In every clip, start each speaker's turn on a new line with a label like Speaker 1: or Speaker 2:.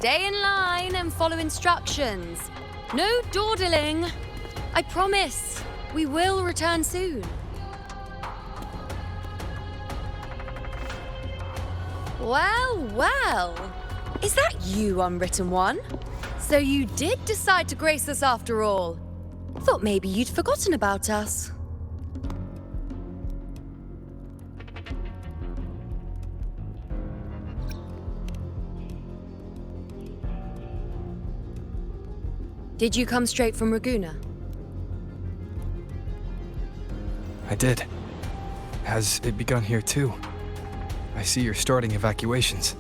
Speaker 1: Stay in line and follow instructions. No dawdling. I promise, we will return soon. Well, well. Is that you, Unwritten One? So you did decide to grace us after all. Thought maybe you'd forgotten about us. Did you come straight from Raguna?
Speaker 2: I did. Has it begun here too? I see you're starting evacuations.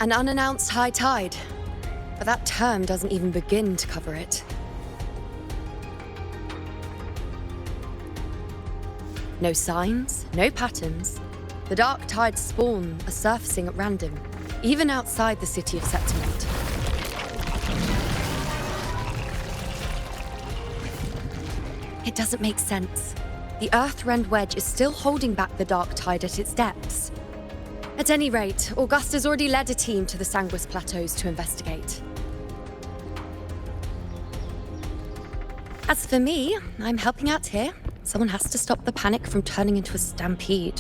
Speaker 1: An unannounced high tide. But that term doesn't even begin to cover it. No signs, no patterns. The dark tide's spawn are surfacing at random, even outside the city of Septimont. It doesn't make sense. The Earth-rend wedge is still holding back the dark tide at its depths. At any rate, Augusta's already led a team to the Sanguis Plateaus to investigate. As for me, I'm helping out here. Someone has to stop the panic from turning into a stampede.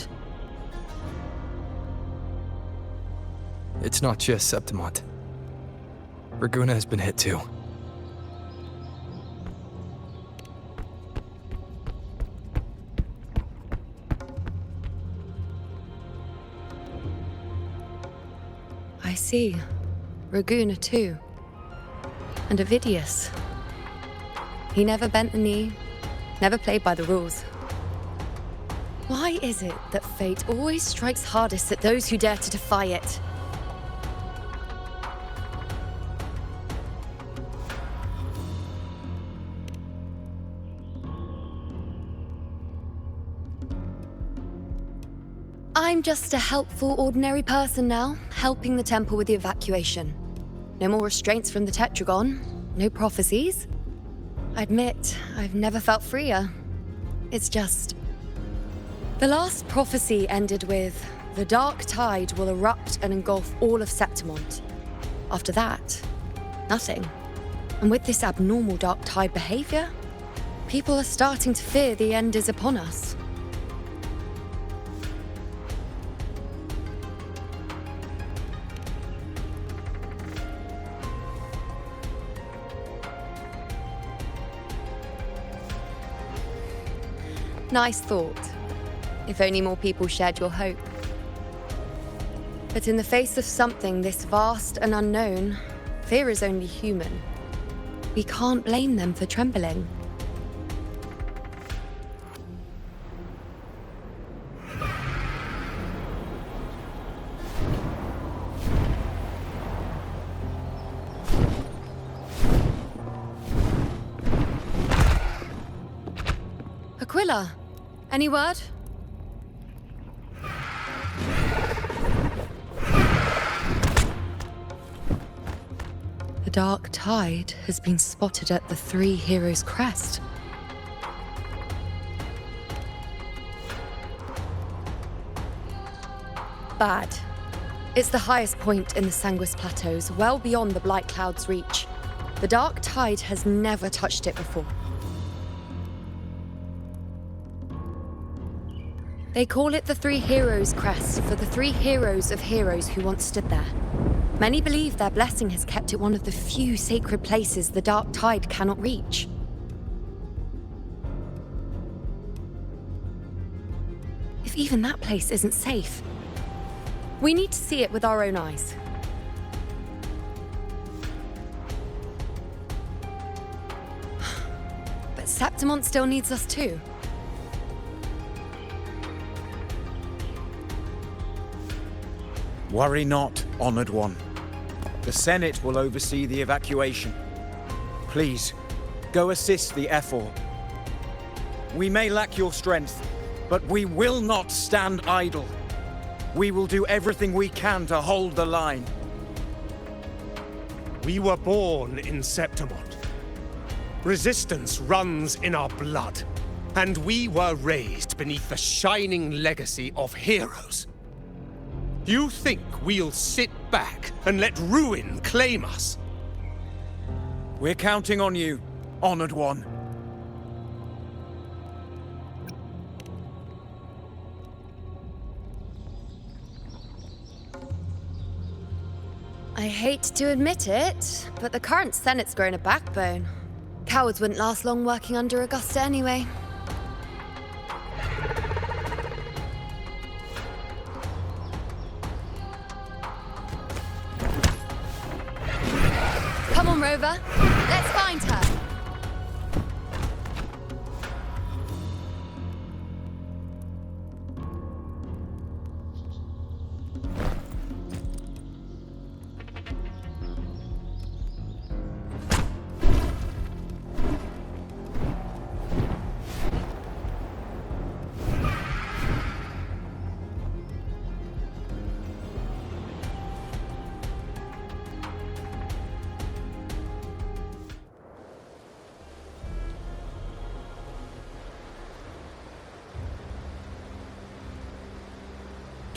Speaker 2: It's not just Septimont. Raguna has been hit too.
Speaker 1: I see. Raguna too. And Avidius. He never bent the knee, never played by the rules. Why is it that fate always strikes hardest at those who dare to defy it? I'm just a helpful, ordinary person now, helping the temple with the evacuation. No more restraints from the Tetragon, no prophecies. I admit, I've never felt freer. It's just... The last prophecy ended with, the dark tide will erupt and engulf all of Septimont. After that, nothing. And with this abnormal dark tide behavior, people are starting to fear the end is upon us. Nice thought. If only more people shared your hope. But in the face of something this vast and unknown, fear is only human. We can't blame them for trembling. Aquila, any word? The dark tide has been spotted at the Three Heroes' crest. Bad. It's the highest point in the Sanguis Plateaus, well beyond the Blight Cloud's reach. The dark tide has never touched it before. They call it the Three Heroes' crest for the three heroes of heroes who once stood there. Many believe their blessing has kept it one of the few sacred places the dark tide cannot reach. If even that place isn't safe, we need to see it with our own eyes. But Septimont still needs us too.
Speaker 3: Worry not, Honored One. The Senate will oversee the evacuation. Please, go assist the Ephor. We may lack your strength, but we will not stand idle. We will do everything we can to hold the line.
Speaker 4: We were born in Septimont. Resistance runs in our blood, and we were raised beneath the shining legacy of heroes. You think we'll sit back and let ruin claim us.
Speaker 3: We're counting on you, Honored One.
Speaker 1: I hate to admit it, but the current Senate's grown a backbone. Cowards wouldn't last long working under Augusta anyway. Come on, Rover. Let's find her.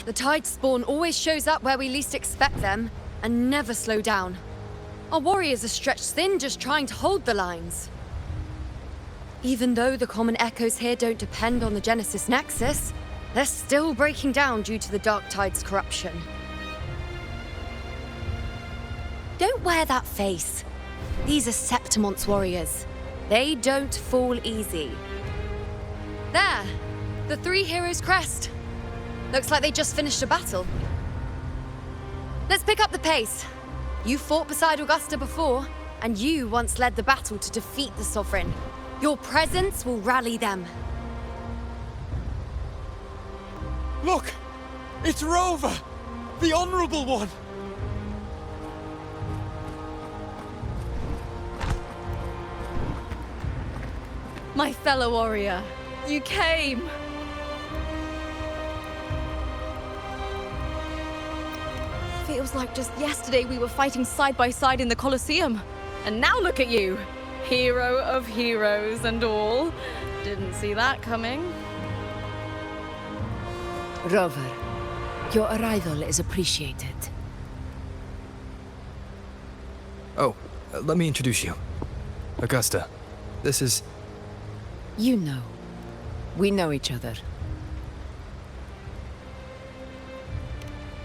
Speaker 1: The tide spawn always shows up where we least expect them, and never slow down. Our warriors are stretched thin just trying to hold the lines. Even though the common echoes here don't depend on the Genesis Nexus, they're still breaking down due to the Dark Tide's corruption. Don't wear that face. These are Septimon's warriors. They don't fall easy. There! The Three Heroes' crest. Looks like they just finished a battle. Let's pick up the pace. You fought beside Augusta before, and you once led the battle to defeat the Sovereign. Your presence will rally them.
Speaker 3: Look! It's Rover! The Honorable One!
Speaker 5: My fellow warrior, you came! Feels like just yesterday we were fighting side by side in the Colosseum. And now look at you! Hero of heroes and all. Didn't see that coming.
Speaker 6: Rover, your arrival is appreciated.
Speaker 2: Oh, let me introduce you. Augusta, this is...
Speaker 6: You know. We know each other.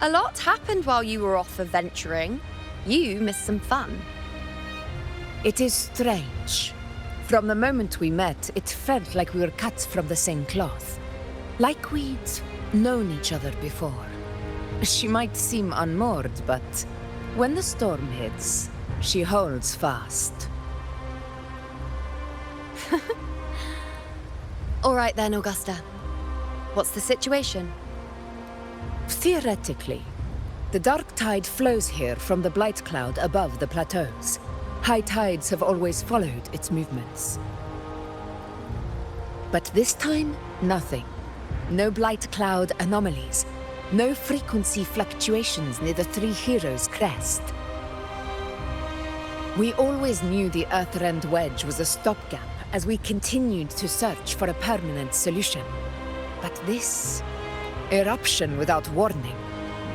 Speaker 1: A lot happened while you were off adventuring. You missed some fun.
Speaker 6: It is strange. From the moment we met, it felt like we were cut from the same cloth. Like we'd known each other before. She might seem unmoored, but when the storm hits, she holds fast.
Speaker 1: All right then, Augusta. What's the situation?
Speaker 6: Theoretically, the dark tide flows here from the blight cloud above the plateaus. High tides have always followed its movements. But this time, nothing. No blight cloud anomalies. No frequency fluctuations near the Three Heroes' crest. We always knew the Earthrend Wedge was a stopgap as we continued to search for a permanent solution. But this eruption without warning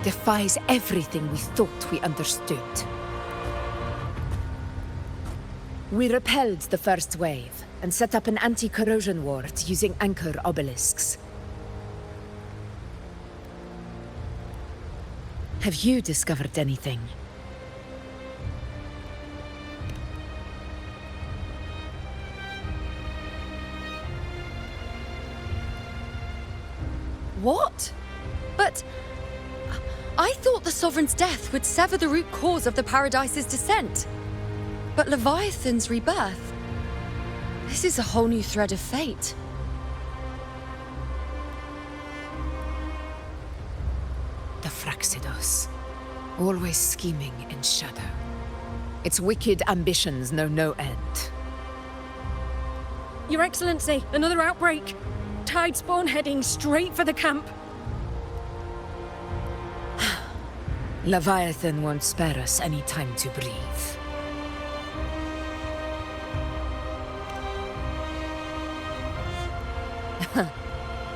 Speaker 6: defies everything we thought we understood. We repelled the first wave and set up an anti-corrosion ward using anchor obelisks. Have you discovered anything?
Speaker 1: What? But... I thought the Sovereign's death would sever the root cause of the Paradise's descent. But Leviathan's rebirth... This is a whole new thread of fate.
Speaker 6: The Fraxidos. Always scheming in shadow. Its wicked ambitions know no end.
Speaker 7: Your Excellency, another outbreak. Tide spawn heading straight for the camp.
Speaker 6: Leviathan won't spare us any time to breathe.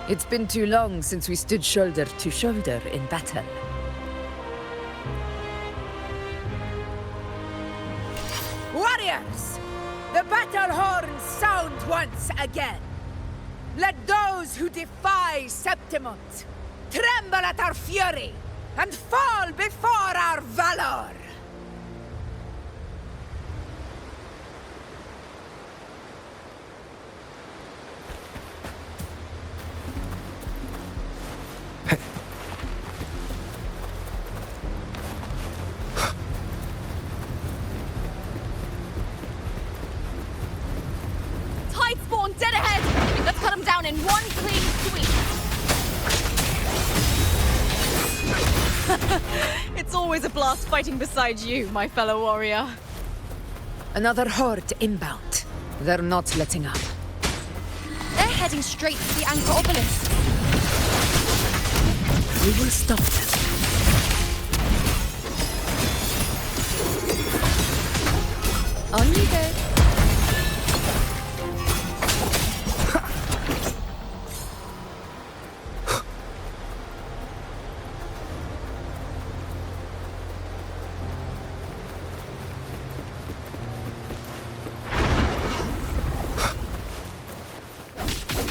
Speaker 6: It's been too long since we stood shoulder to shoulder in battle. Warriors! The battle horn sound once again. Let those who defy Septimont tremble at our fury and fall before our valor!
Speaker 5: Tide spawn dead ahead! Let's cut them down in one clean sweep! It's always a blast fighting beside you, my fellow warrior.
Speaker 6: Another horde inbound. They're not letting up.
Speaker 1: They're heading straight to the anchor obelisk.
Speaker 6: We will stop them.
Speaker 1: On you go.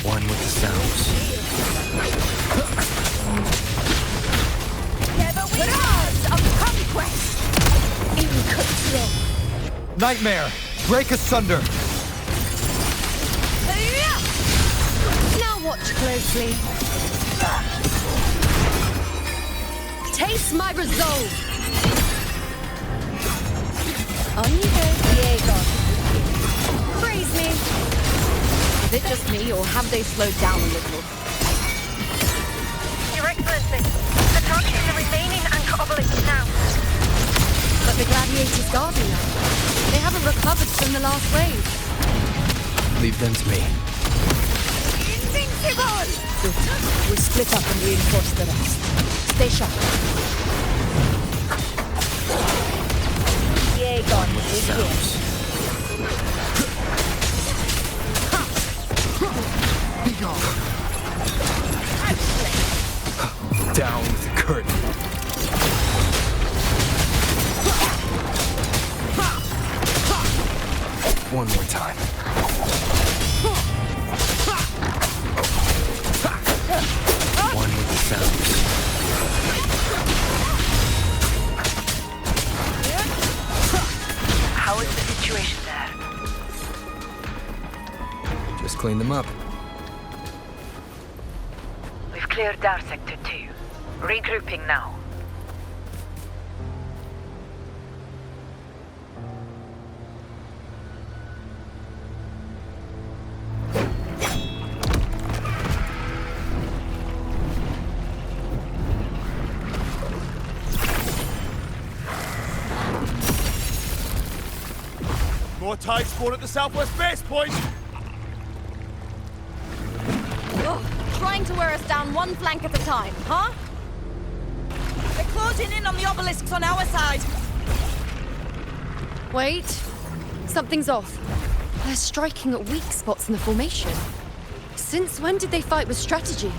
Speaker 2: One with the sounds.
Speaker 6: Barrage of conquest! In control.
Speaker 2: Nightmare! Break asunder!
Speaker 1: Now watch closely. Taste my resolve. On you go, Diego. Praise me.
Speaker 5: Is it just me, or have they slowed down a little?
Speaker 8: Your Excellency, attacking the remaining anchor obelisk now.
Speaker 1: But the gladiators guarding them. They haven't recovered from the last wave.
Speaker 2: Leave them to me.
Speaker 6: Invincible! Good. We'll split up and reinforce the rest. Stay sharp. Diego is here.
Speaker 2: Be gone. Down with the curtain. One more time. One with the sounds.
Speaker 8: How is the situation there?
Speaker 2: Just clean them up.
Speaker 8: We've cleared our sector too. Regrouping now.
Speaker 3: More tide spawn at the southwest base point!
Speaker 5: Ugh, trying to wear us down one flank at a time, huh?
Speaker 9: They're closing in on the obelisks on our side.
Speaker 1: Wait. Something's off. They're striking at weak spots in the formation. Since when did they fight with strategy?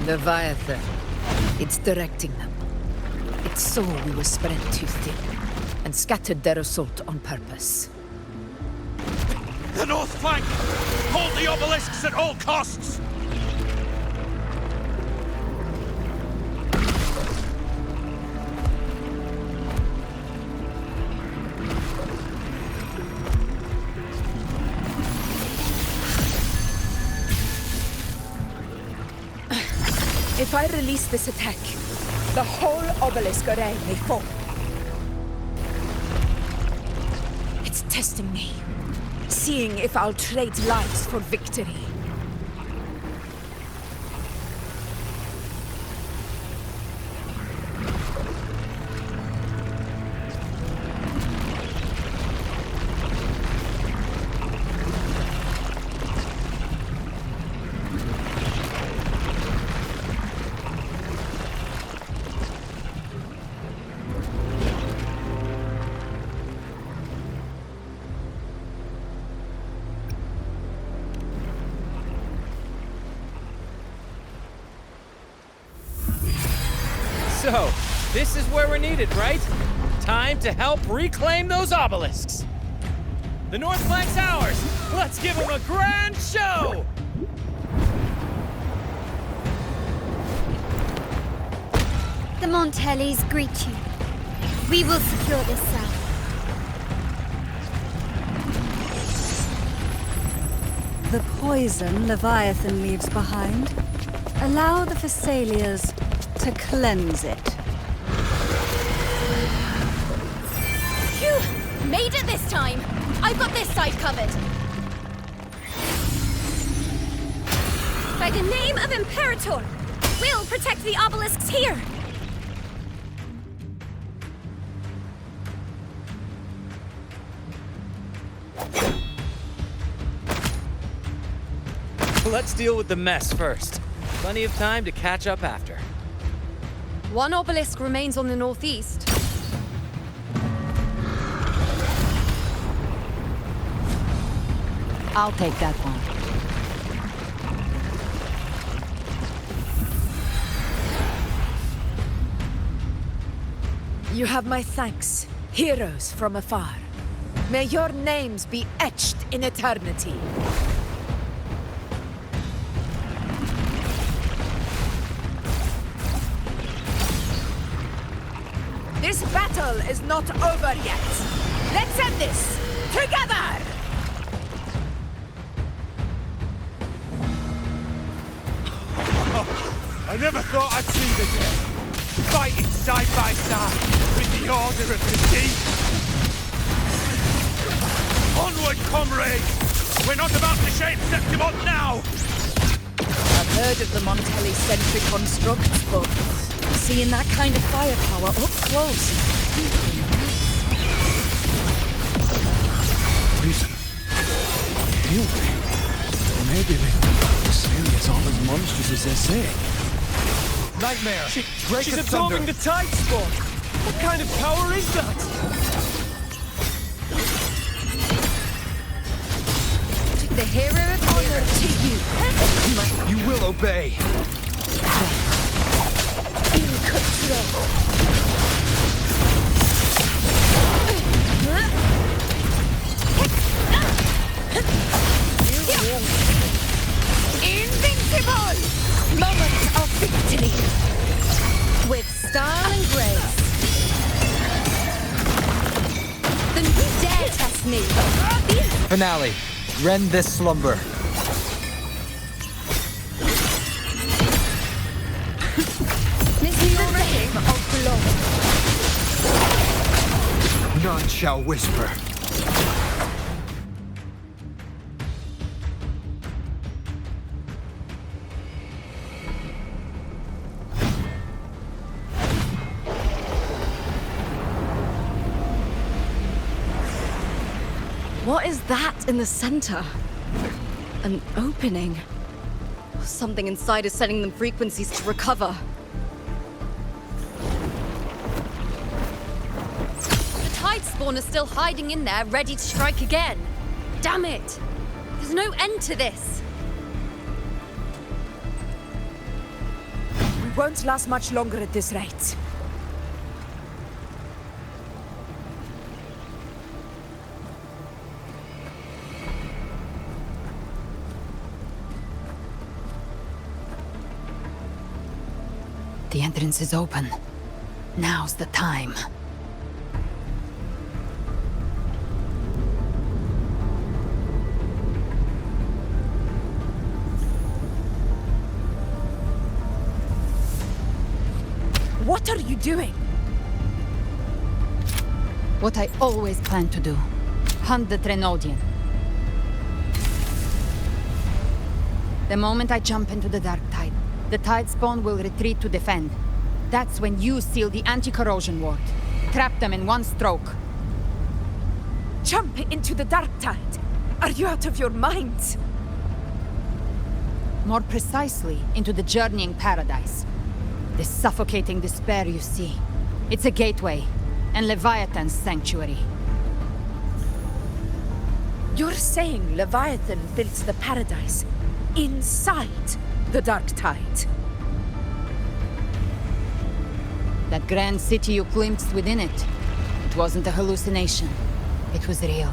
Speaker 6: Leviathan. It's directing them. It saw we were spread too thin, and scattered their assault on purpose.
Speaker 3: The north flank! Hold the obelisks at all costs!
Speaker 6: If I release this attack, the whole obelisk array may fall. It's testing me, seeing if I'll trade lives for victory.
Speaker 3: So,
Speaker 10: This is where we're needed, right? Time to help reclaim those obelisks. The North Flank's ours. Let's give them a grand show!
Speaker 11: The Montellis greet you. We will secure this cell.
Speaker 12: The poison Leviathan leaves behind. Allow the Thessalias to cleanse it.
Speaker 5: Phew! Made it this time! I've got this side covered.
Speaker 11: By the name of Imperator, we'll protect the obelisks here.
Speaker 10: Let's deal with the mess first. Plenty of time to catch up after.
Speaker 1: One obelisk remains on the northeast.
Speaker 6: I'll take that one. You have my thanks, heroes from afar. May your names be etched in eternity. This battle is not over yet. Let's end this together!
Speaker 4: I never thought I'd see the day. Fighting side by side with the Order of the Deep. Onward, comrades! We're not about to shape Septimont now!
Speaker 9: I've heard of the Montelli-centric constructs, but seeing that kind of firepower up close.
Speaker 2: Reason. Maybe the Thessalia's all as monstrous as they say. Nightmare!
Speaker 3: She's absorbing the tide spawn! What kind of power is that?
Speaker 1: The hero of honor to you.
Speaker 2: You will obey.
Speaker 1: In control. Invincible! Moment of victory. With style and grace. Then who dare test me?
Speaker 13: Finale. Rend this slumber.
Speaker 1: This is the name of glory.
Speaker 2: None shall whisper.
Speaker 5: What is that in the center? An opening. Something inside is sending them frequencies to recover.
Speaker 1: The tide spawn is still hiding in there, ready to strike again. Damn it! There's no end to this.
Speaker 6: We won't last much longer at this rate. The entrance is open. Now's the time. What are you doing? What I always planned to do. Hunt the Trenodian. The moment I jump into the dark tide, the tide spawn will retreat to defend. That's when you seal the anti-corrosion ward. Trap them in one stroke. Jump into the dark tide? Are you out of your mind? More precisely, into the journeying paradise. The suffocating despair you see. It's a gateway, and Leviathan's sanctuary. You're saying Leviathan built the paradise inside the dark tide?
Speaker 9: That grand city you glimpsed within it, it wasn't a hallucination. It was real.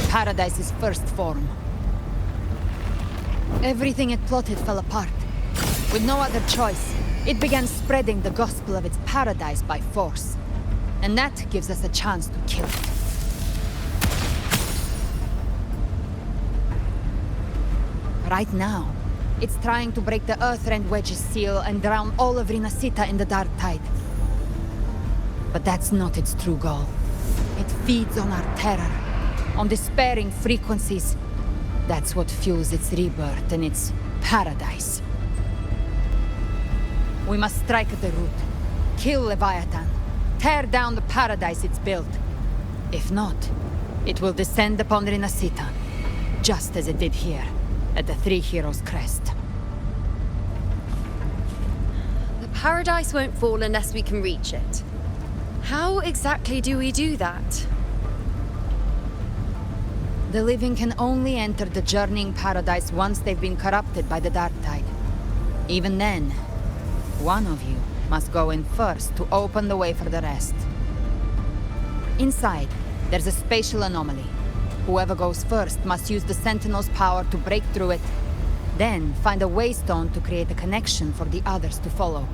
Speaker 9: Paradise's first form. Everything it plotted fell apart. With no other choice, it began spreading the gospel of its paradise by force. And that gives us a chance to kill it. Right now, it's trying to break the Earthrend Wedge's seal and drown all of Rinasita in the dark tide. But that's not its true goal. It feeds on our terror, on despairing frequencies. That's what fuels its rebirth and its paradise. We must strike at the root, kill Leviathan, tear down the paradise it's built. If not, it will descend upon Rinasita, just as it did here, at the Three Heroes' Crest.
Speaker 1: The paradise won't fall unless we can reach it. How exactly do we do that?
Speaker 9: The living can only enter the journeying paradise once they've been corrupted by the dark tide. Even then, one of you must go in first to open the way for the rest. Inside, there's a spatial anomaly. Whoever goes first must use the Sentinel's power to break through it, then find a waystone to create a connection for the others to follow.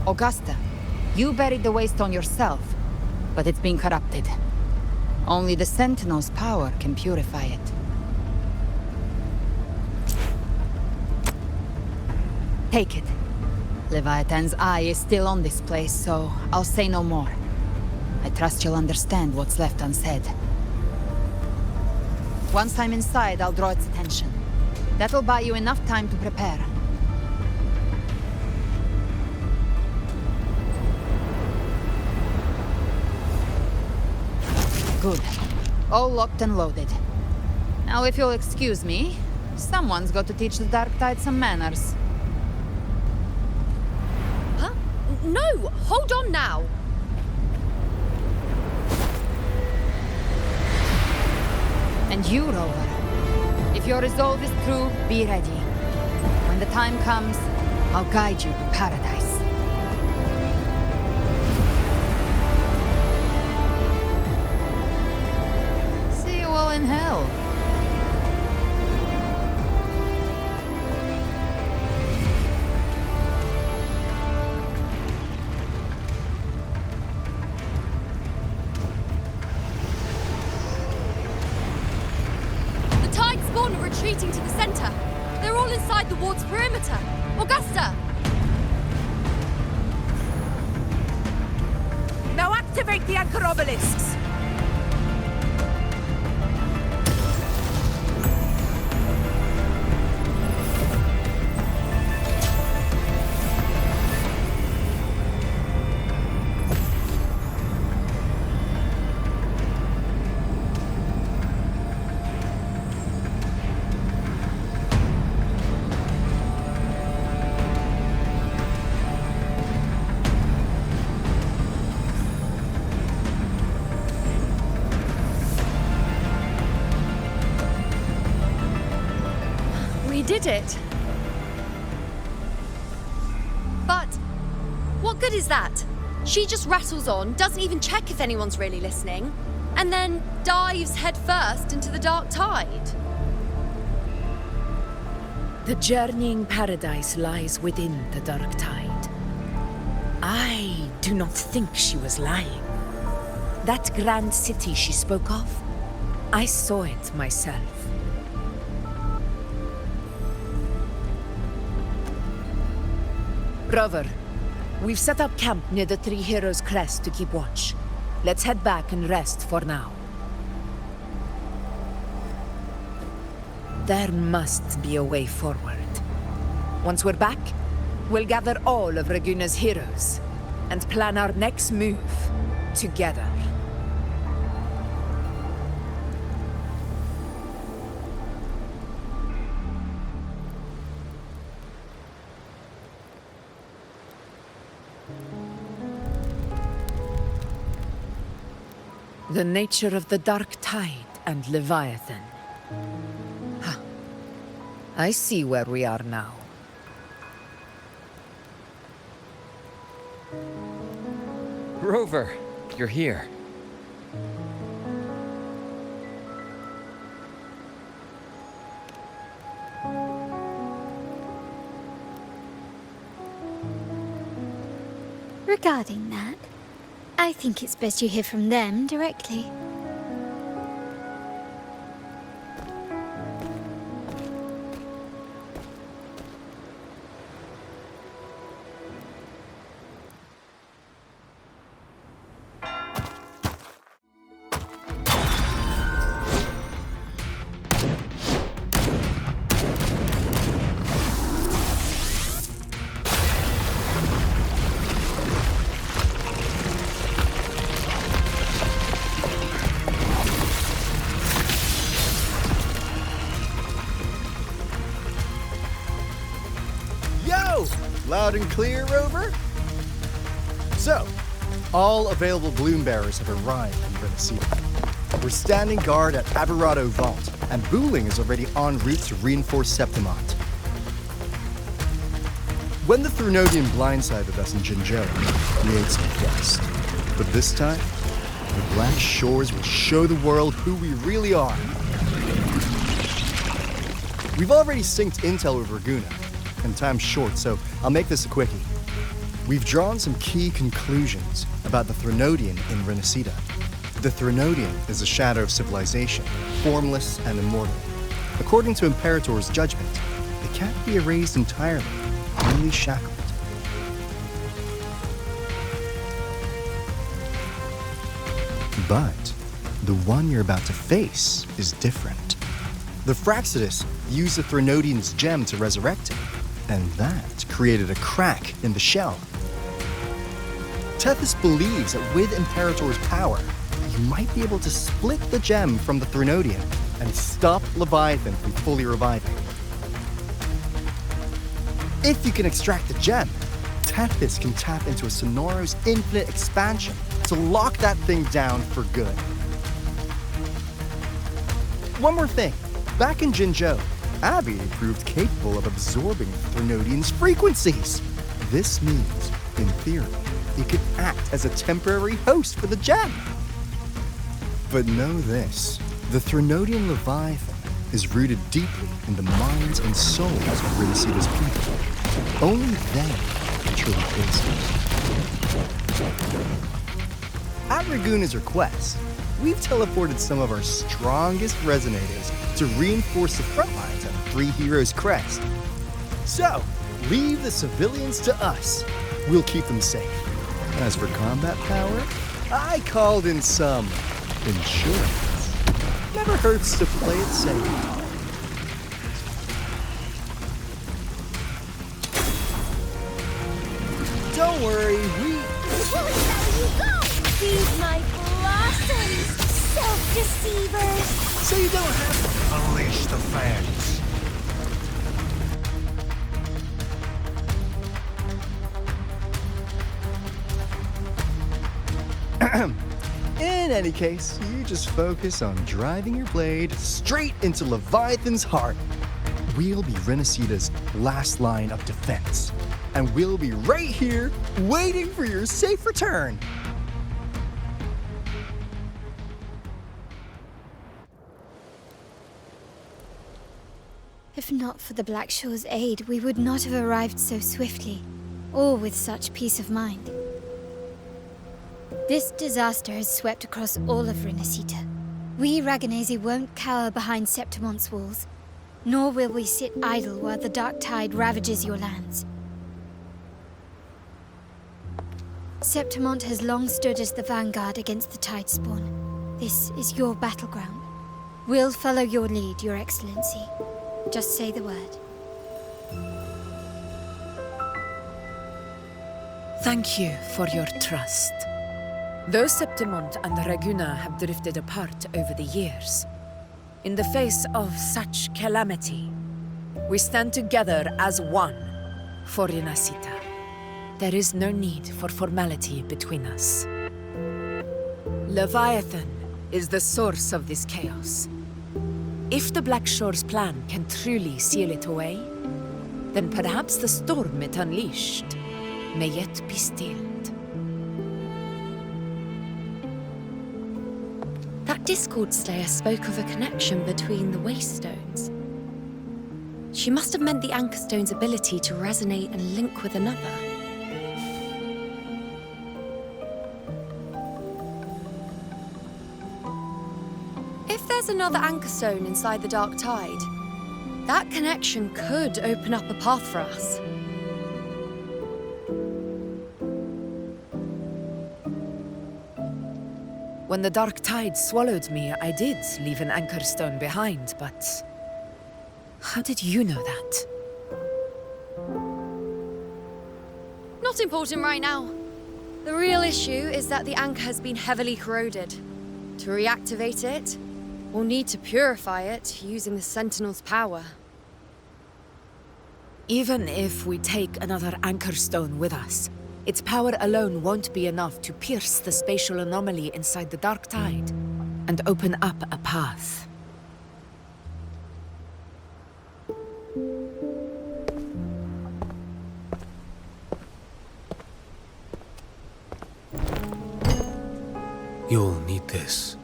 Speaker 9: Augusta, you buried the waystone yourself, but it's been corrupted. Only the Sentinel's power can purify it. Take it. Leviathan's eye is still on this place, so I'll say no more. I trust you'll understand what's left unsaid. Once I'm inside, I'll draw its attention. That'll buy you enough time to prepare. Good. All locked and loaded. Now, if you'll excuse me, someone's got to teach the Dark Tide some manners.
Speaker 1: Huh? No! Hold on now!
Speaker 9: And you, Rover. If your resolve is true, be ready. When the time comes, I'll guide you to paradise. See you all in hell.
Speaker 1: Retreating to the center. They're all inside the ward's perimeter. Augusta!
Speaker 6: Now activate the anchor obelisks!
Speaker 1: Did it. But what good is that? She just rattles on, doesn't even check if anyone's really listening, and then dives headfirst into the dark tide.
Speaker 6: The journeying paradise lies within the dark tide. I do not think she was lying. That grand city she spoke of, I saw it myself. Rover, we've set up camp near the Three Heroes' Crest to keep watch. Let's head back and rest for now. There must be a way forward. Once we're back, we'll gather all of Raguna's heroes and plan our next move together. The nature of the dark tide and Leviathan. Ha. I see where we are now.
Speaker 13: Rover, you're here.
Speaker 11: Regarding that, I think it's best you hear from them directly.
Speaker 14: Loud and clear, Rover? So, all available bloom bearers have arrived in Renacita. We're standing guard at Aberrado Vault, and Booling is already en route to reinforce Septimont. When the Threnodian blindsided us in Jinzhou, we ate some dust. But this time, the Black Shores will show the world who we really are. We've already synced intel with Raguna, and time's short, so I'll make this a quickie. We've drawn some key conclusions about the Threnodian in Renacita. The Threnodian is a shadow of civilization, formless and immortal. According to Imperator's judgment, it can't be erased entirely, only shackled. But the one you're about to face is different. The Fraxidus used the Threnodian's gem to resurrect him, and that created a crack in the shell. Tethys believes that with Imperator's power, you might be able to split the gem from the Threnodian and stop Leviathan from fully reviving. If you can extract the gem, Tethys can tap into a Sonoros infinite expansion to lock that thing down for good. One more thing. Back in Jinzhou, Abby proved capable of absorbing Threnodian's frequencies. This means, in theory, it could act as a temporary host for the gem. But know this, the Threnodian Leviathan is rooted deeply in the minds and souls of Renacita's people. Only then can truly face it. At Raguna's request, we've teleported some of our strongest resonators to reinforce the front lines at Three Heroes Crest. So, leave the civilians to us. We'll keep them safe. As for combat power, I called in some insurance. Never hurts to play it safe. Don't worry, we...
Speaker 11: Feed my blossoms, self-deceivers!
Speaker 14: So you don't have to
Speaker 15: unleash the fans.
Speaker 14: In any case, you just focus on driving your blade straight into Leviathan's heart. We'll be Renacita's last line of defense, and we'll be right here waiting for your safe return.
Speaker 11: If not for the Black Shore's aid, we would not have arrived so swiftly, or with such peace of mind. This disaster has swept across all of Renacita. We Raganese won't cower behind Septimont's walls, nor will we sit idle while the dark tide ravages your lands. Septimont has long stood as the vanguard against the Tidespawn. This is your battleground. We'll follow your lead, Your Excellency. Just say the word.
Speaker 6: Thank you for your trust. Though Septimont and Raguna have drifted apart over the years, in the face of such calamity, we stand together as one for Renacita. There is no need for formality between us. Leviathan is the source of this chaos. If the Black Shore's plan can truly seal it away, then perhaps the storm it unleashed may yet be stilled.
Speaker 1: Discord Slayer spoke of a connection between the Waystones. She must have meant the Anchor Stone's ability to resonate and link with another. If there's another Anchor Stone inside the Dark Tide, that connection could open up a path for us.
Speaker 6: When the Dark Tide swallowed me, I did leave an Anchor Stone behind, but... how did you know that?
Speaker 1: Not important right now. The real issue is that the anchor has been heavily corroded. To reactivate it, we'll need to purify it using the Sentinel's power.
Speaker 6: Even if we take another Anchor Stone with us, its power alone won't be enough to pierce the spatial anomaly inside the Dark Tide and open up a path.
Speaker 15: You'll need this.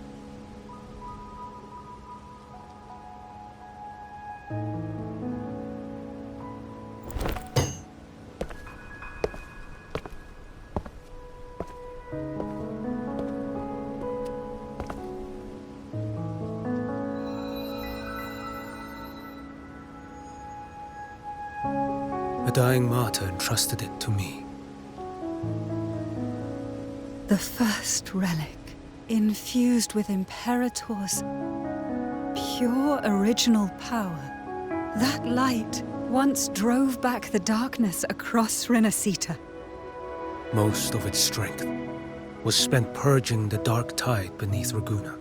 Speaker 15: A dying martyr entrusted it to me.
Speaker 12: The first relic, infused with Imperator's pure original power. That light once drove back the darkness across Renacita.
Speaker 15: Most of its strength was spent purging the dark tide beneath Raguna.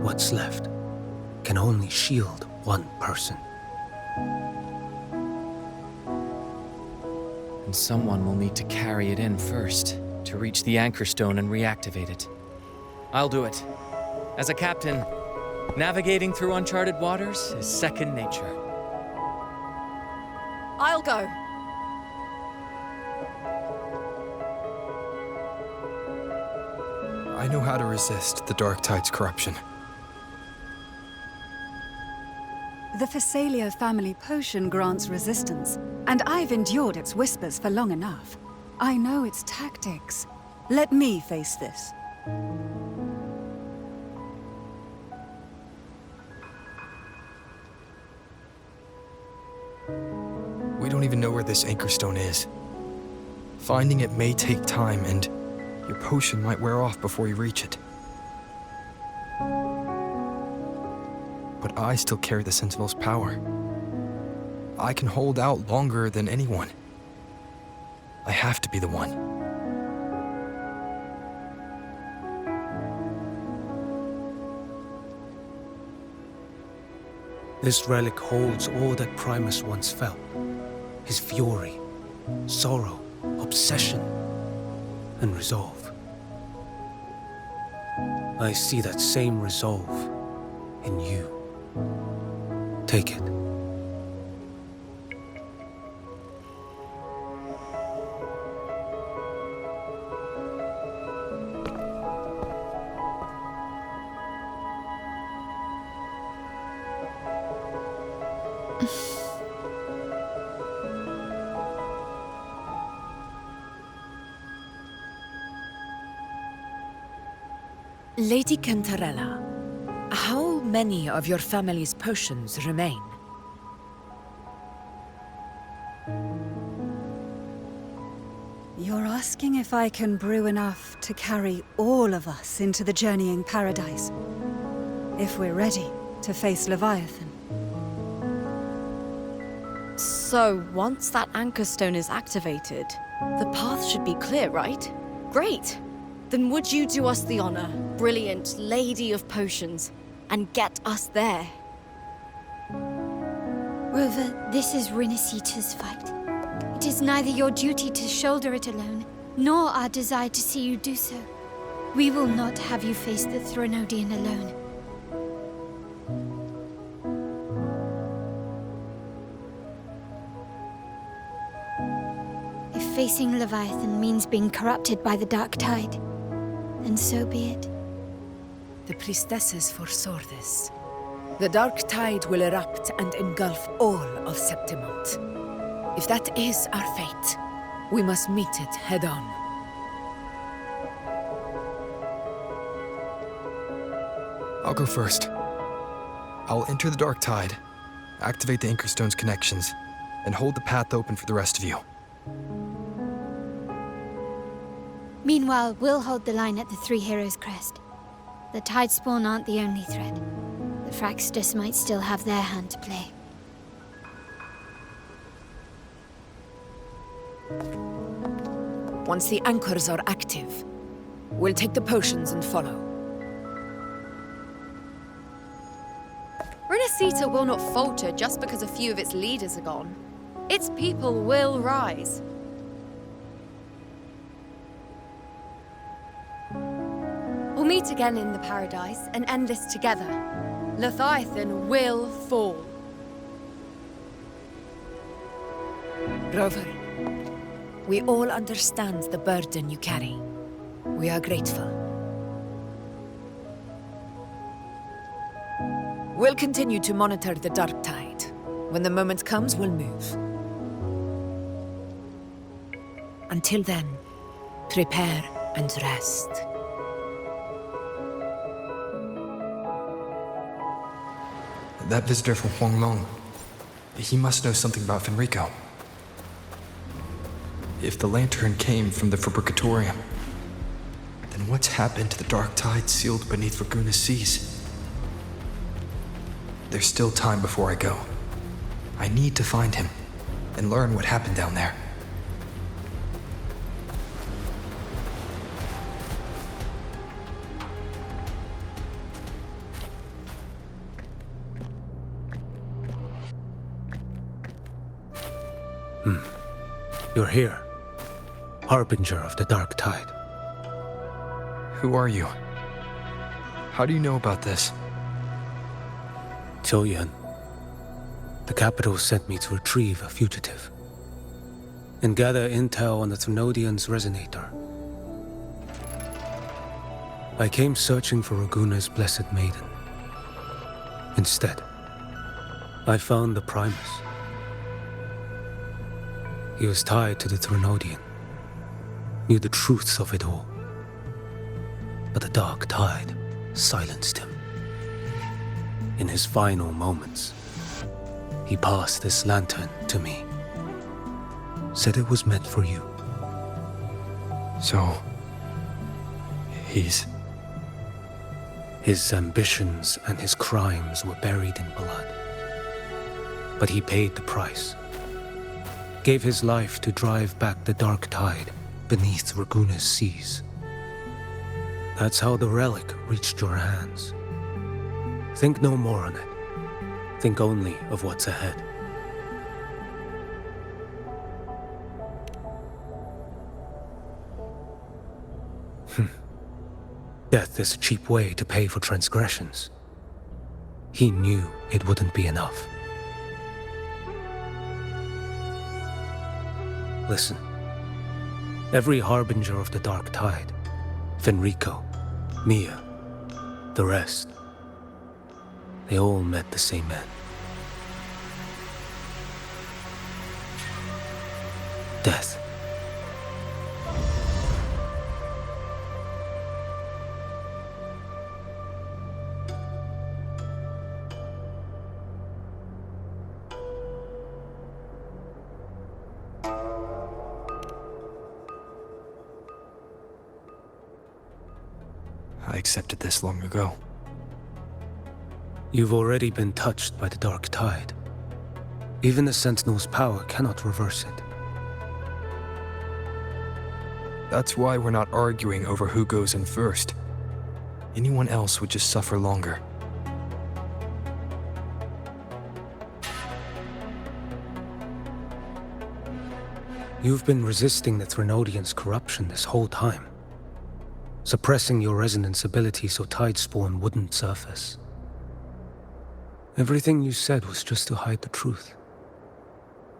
Speaker 15: What's left can only shield one person.
Speaker 13: And someone will need to carry it in first, to reach the Anchor Stone and reactivate it. I'll do it. As a captain, navigating through uncharted waters is second nature.
Speaker 5: I'll go.
Speaker 2: I know how to resist the Dark Tide's corruption.
Speaker 12: The Phasalia family potion grants resistance, and I've endured its whispers for long enough. I know its tactics. Let me face this.
Speaker 2: We don't even know where this Anchor Stone is. Finding it may take time, and your potion might wear off before you reach it. But I still carry the Sentinel's power. I can hold out longer than anyone. I have to be the one.
Speaker 15: This relic holds all that Primus once felt. His fury, sorrow, obsession, and resolve. I see that same resolve in you. Take it.
Speaker 6: Lady Cantarella, how many of your family's potions remain?
Speaker 12: You're asking if I can brew enough to carry all of us into the journeying paradise. If we're ready to face Leviathan.
Speaker 5: So, once that Anchor Stone is activated, the path should be clear, right? Great! Then would you do us the honor, brilliant Lady of Potions, and get us there?
Speaker 11: Rover, this is Renacita's fight. It is neither your duty to shoulder it alone, nor our desire to see you do so. We will not have you face the Threnodian alone. If facing Leviathan means being corrupted by the Dark Tide, then so be it.
Speaker 6: The priestesses foresaw this. The dark tide will erupt and engulf all of Septimont. If that is our fate, we must meet it head on.
Speaker 2: I'll go first. I'll enter the dark tide, activate the Anchorstone's connections, and hold the path open for the rest of you.
Speaker 11: Meanwhile, we'll hold the line at the Three Heroes Crest. The Tidespawn aren't the only threat. The Fraxtus might still have their hand to play.
Speaker 6: Once the anchors are active, we'll take the potions and follow.
Speaker 1: Renacita will not falter just because a few of its leaders are gone. Its people will rise. We'll meet again in the Paradise and end this together. Leviathan will fall.
Speaker 6: Rover, we all understand the burden you carry. We are grateful. We'll continue to monitor the dark tide. When the moment comes, we'll move. Until then, prepare and rest.
Speaker 2: That visitor from Huanglong, he must know something about Fenrico. If the lantern came from the Fabricatorium, then what's happened to the dark tide sealed beneath Raguna's seas? There's still time before I go. I need to find him and learn what happened down there.
Speaker 15: You're here. Harbinger of the dark tide.
Speaker 2: Who are you? How do you know about this?
Speaker 15: Choyan. The capital sent me to retrieve a fugitive and gather intel on the Thrunodian's resonator. I came searching for Raguna's blessed maiden. Instead, I found the Primus. He was tied to the Thrunodian, knew the truths of it all. But the dark tide silenced him. In his final moments, he passed this lantern to me. Said it was meant for you.
Speaker 2: So, he's...
Speaker 15: His ambitions and his crimes were buried in blood. But he paid the price. Gave his life to drive back the dark tide beneath Raguna's seas. That's how the relic reached your hands. Think no more on it. Think only of what's ahead. Death is a cheap way to pay for transgressions. He knew it wouldn't be enough. Listen. Every harbinger of the dark tide, Fenrico, Mia, the rest, they all met the same end. Death.
Speaker 2: I accepted this long ago.
Speaker 15: You've already been touched by the dark tide. Even the Sentinel's power cannot reverse it.
Speaker 2: That's why we're not arguing over who goes in first. Anyone else would just suffer longer.
Speaker 15: You've been resisting the Thrunodian's corruption this whole time. Suppressing your resonance ability so Tidespawn wouldn't surface. Everything you said was just to hide the truth.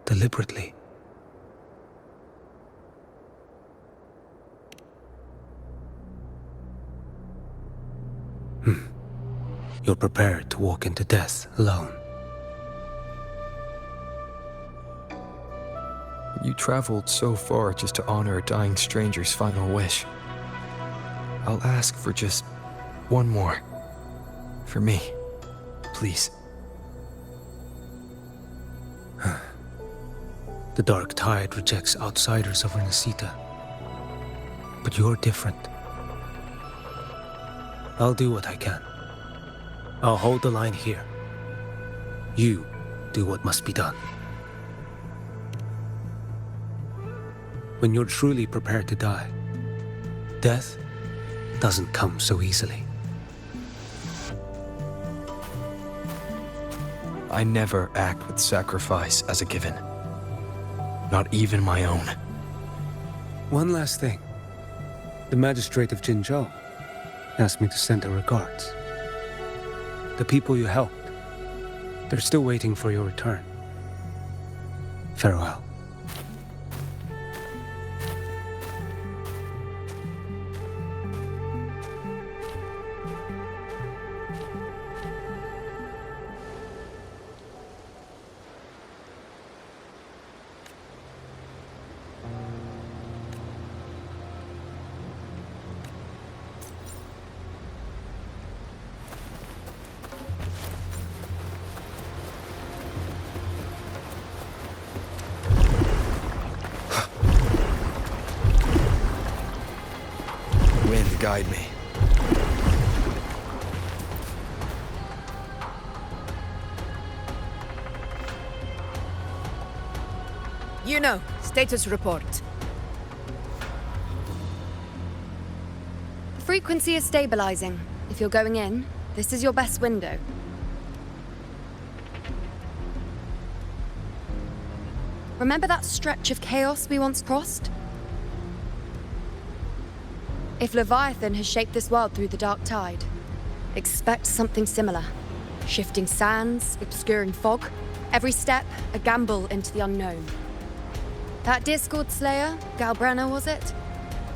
Speaker 15: Deliberately. You're prepared to walk into death alone.
Speaker 2: You traveled so far just to honor a dying stranger's final wish. I'll ask for just one more. For me. Please.
Speaker 15: The dark tide rejects outsiders of Renacita. But you're different. I'll do what I can. I'll hold the line here. You do what must be done. When you're truly prepared to die, death doesn't come so easily.
Speaker 2: I never act with sacrifice as a given. Not even my own.
Speaker 15: One last thing. The magistrate of Jinzhou asked me to send her regards. The people you helped, they're still waiting for your return. Farewell.
Speaker 2: Guide me.
Speaker 6: Iuno, status report.
Speaker 1: The frequency is stabilizing. If you're going in, this is your best window. Remember that stretch of chaos we once crossed? If Leviathan has shaped this world through the dark tide, expect something similar. Shifting sands, obscuring fog, every step a gamble into the unknown. That Discord Slayer, Galbrena was it?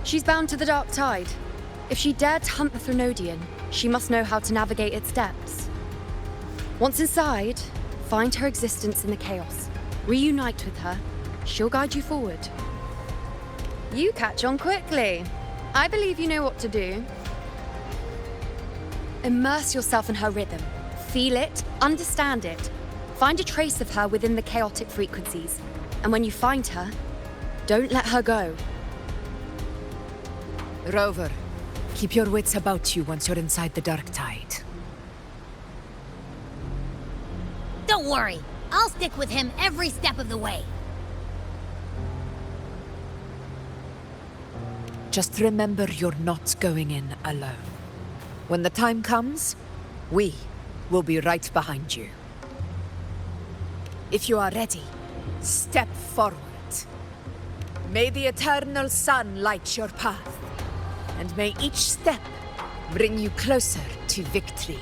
Speaker 1: She's bound to the dark tide. If she dared to hunt the Threnodian, she must know how to navigate its depths. Once inside, find her existence in the chaos. Reunite with her, she'll guide you forward. You catch on quickly. I believe you know what to do. Immerse yourself in her rhythm. Feel it, understand it. Find a trace of her within the chaotic frequencies. And when you find her, don't let her go.
Speaker 6: Rover, keep your wits about you once you're inside the dark tide.
Speaker 16: Don't worry. I'll stick with him every step of the way.
Speaker 6: Just remember you're not going in alone. When the time comes, we will be right behind you. If you are ready, step forward. May the eternal sun light your path, and may each step bring you closer to victory.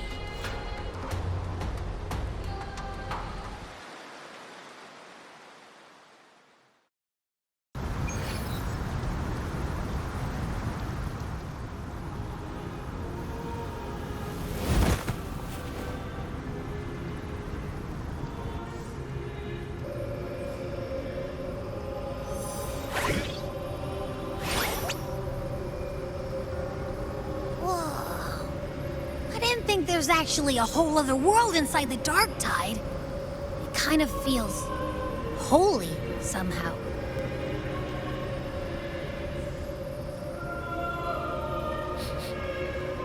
Speaker 16: There's actually a whole other world inside the dark tide. It kind of feels holy somehow.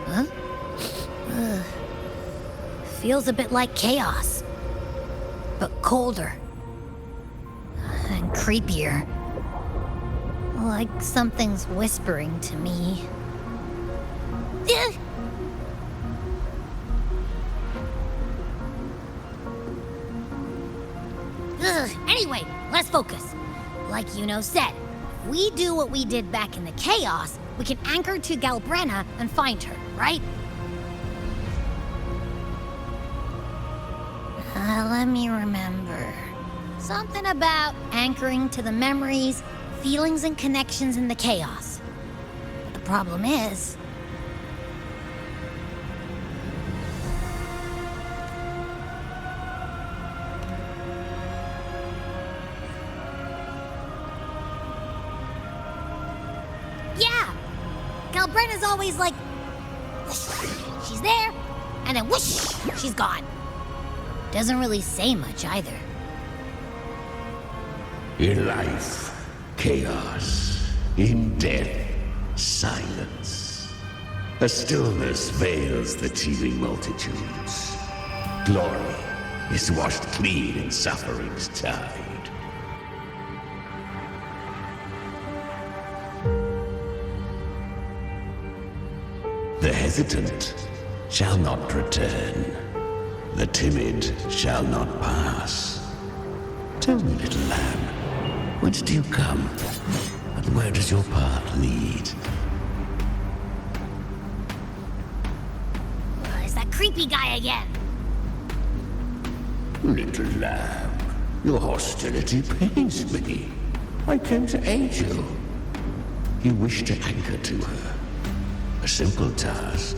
Speaker 16: Huh? Feels a bit like chaos, but colder and creepier. Like something's whispering to me. Anyway, let's focus. Like Iuno said, if we do what we did back in the chaos, we can anchor to Galbrena and find her, right? Let me remember. Something about anchoring to the memories, feelings, and connections in the chaos. But the problem is... Galbrena's always like, whoosh, she's there, and then whoosh, she's gone. Doesn't really say much either.
Speaker 17: In life, chaos. In death, silence. A stillness veils the teeming multitudes. Glory is washed clean in suffering's tide. The hesitant shall not return. The timid shall not pass. Tell me, little lamb, whence do you come? And where does your path lead?
Speaker 16: It's that creepy guy again.
Speaker 17: Little lamb, your hostility pains me. I came to aid you. You wish to anchor to her. A simple task.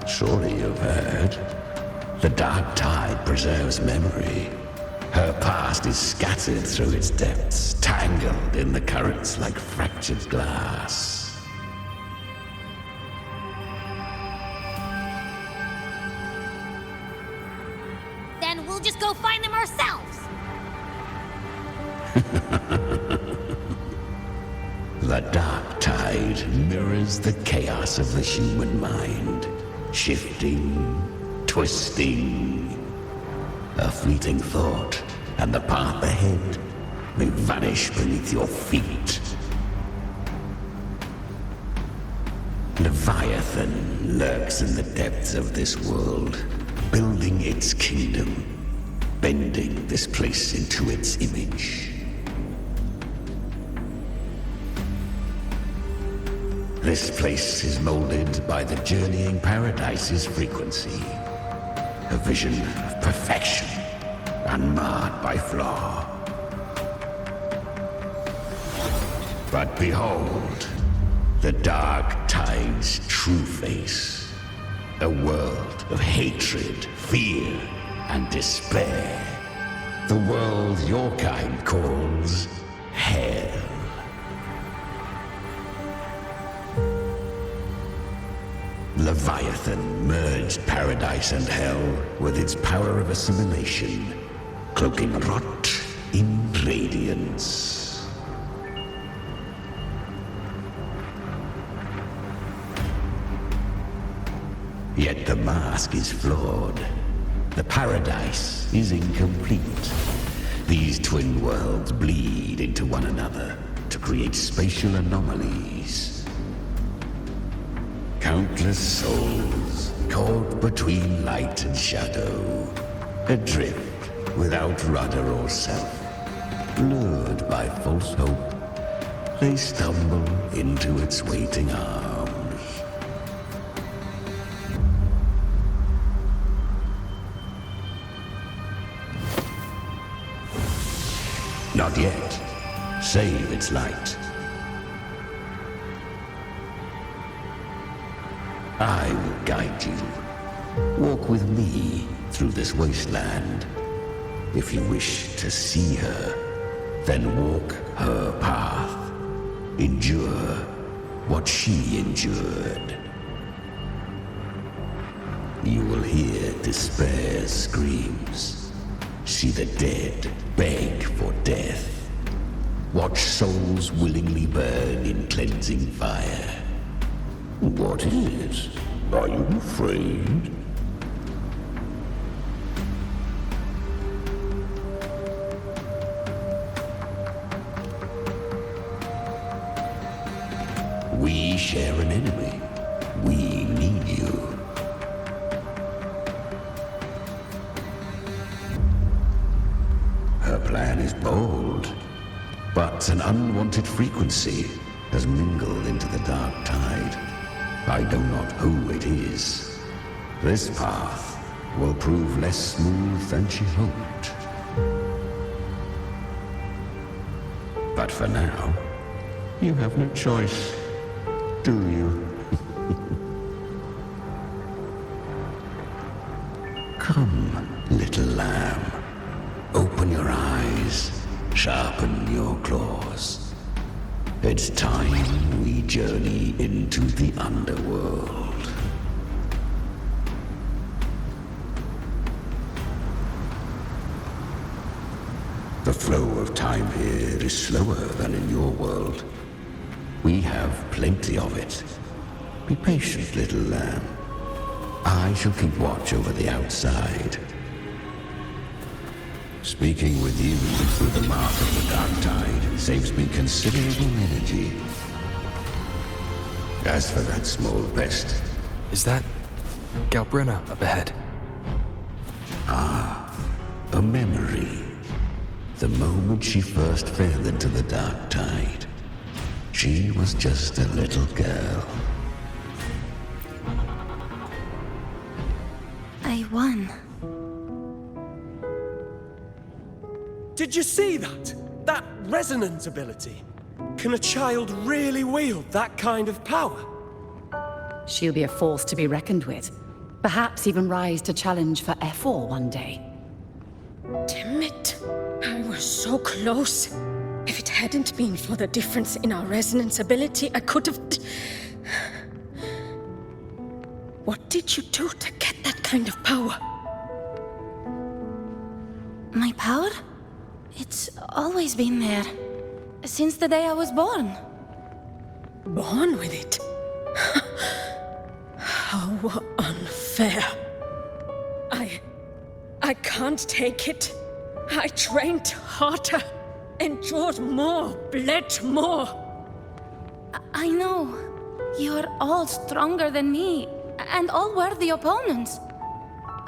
Speaker 17: Surely you've heard. The dark tide preserves memory. Her past is scattered through its depths, tangled in the currents like fractured glass.
Speaker 16: Then we'll just go find them ourselves.
Speaker 17: The dark tide mirrors the chaos of the human mind. Shifting, twisting. A fleeting thought, and the path ahead may vanish beneath your feet. Leviathan lurks in the depths of this world, building its kingdom, bending this place into its image. This place is molded by the journeying paradise's frequency. A vision of perfection, unmarred by flaw. But behold, the dark tide's true face. A world of hatred, fear, and despair. The world your kind calls hell. Leviathan merged paradise and hell with its power of assimilation, cloaking rot in radiance. Yet the mask is flawed. The paradise is incomplete. These twin worlds bleed into one another to create spatial anomalies. Countless souls caught between light and shadow, adrift without rudder or self, lured by false hope, they stumble into its waiting arms. Not yet, save its light. I will guide you. Walk with me through this wasteland. If you wish to see her, then walk her path. Endure what she endured. You will hear despair's screams. See the dead beg for death. Watch souls willingly burn in cleansing fire. What is it? Are you afraid? We share an enemy. We need you. Her plan is bold, but an unwanted frequency has mingled into the dark tide. I know not who it is. This path will prove less smooth than she hoped. But for now, you have no choice, do you? Come, little lamb. Open your eyes. sharpen your claws. It's time we journey into the underworld. The flow of time here is slower than in your world. We have plenty of it. Be patient, little lamb. I shall keep watch over the outside. Speaking with you through the mouth of the dark tide saves me considerable energy. As for that small pest...
Speaker 2: Is that Galbrena up ahead?
Speaker 17: Ah, a memory. The moment she first fell into the dark tide, she was just a little girl.
Speaker 1: I won.
Speaker 4: Did you see that? That resonance ability? Can a child really wield that kind of power?
Speaker 18: She'll be a force to be reckoned with. Perhaps even rise to challenge for F4 one day.
Speaker 7: Damn it. I was so close. If it hadn't been for the difference in our resonance ability, I could have... What did you do to get that kind of power?
Speaker 1: My power? It's always been there. Since the day I was born.
Speaker 7: Born with it? How unfair. I can't take it. I trained harder, endured more, bled more.
Speaker 1: I know. You're all stronger than me, and all worthy opponents.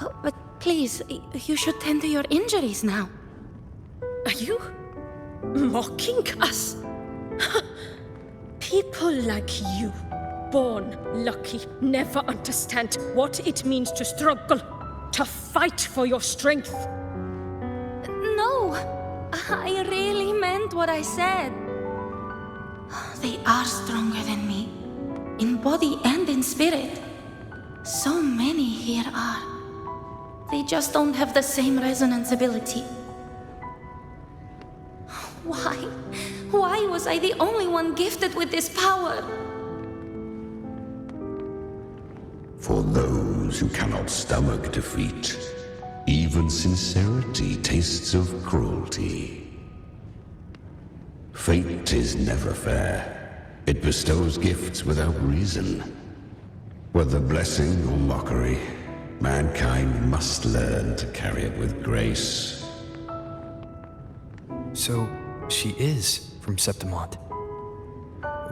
Speaker 1: Oh, but please, you should tend to your injuries now.
Speaker 7: Are you mocking us? People like you, born lucky, never understand what it means to struggle, to fight for your strength.
Speaker 1: No, I really meant what I said. They are stronger than me, in body and in spirit. So many here are. They just don't have the same resonance ability. Why? Why was I the only one gifted with this power?
Speaker 17: For those who cannot stomach defeat, even sincerity tastes of cruelty. Fate is never fair. It bestows gifts without reason. Whether blessing or mockery, mankind must learn to carry it with grace.
Speaker 2: So, she is from Septimont.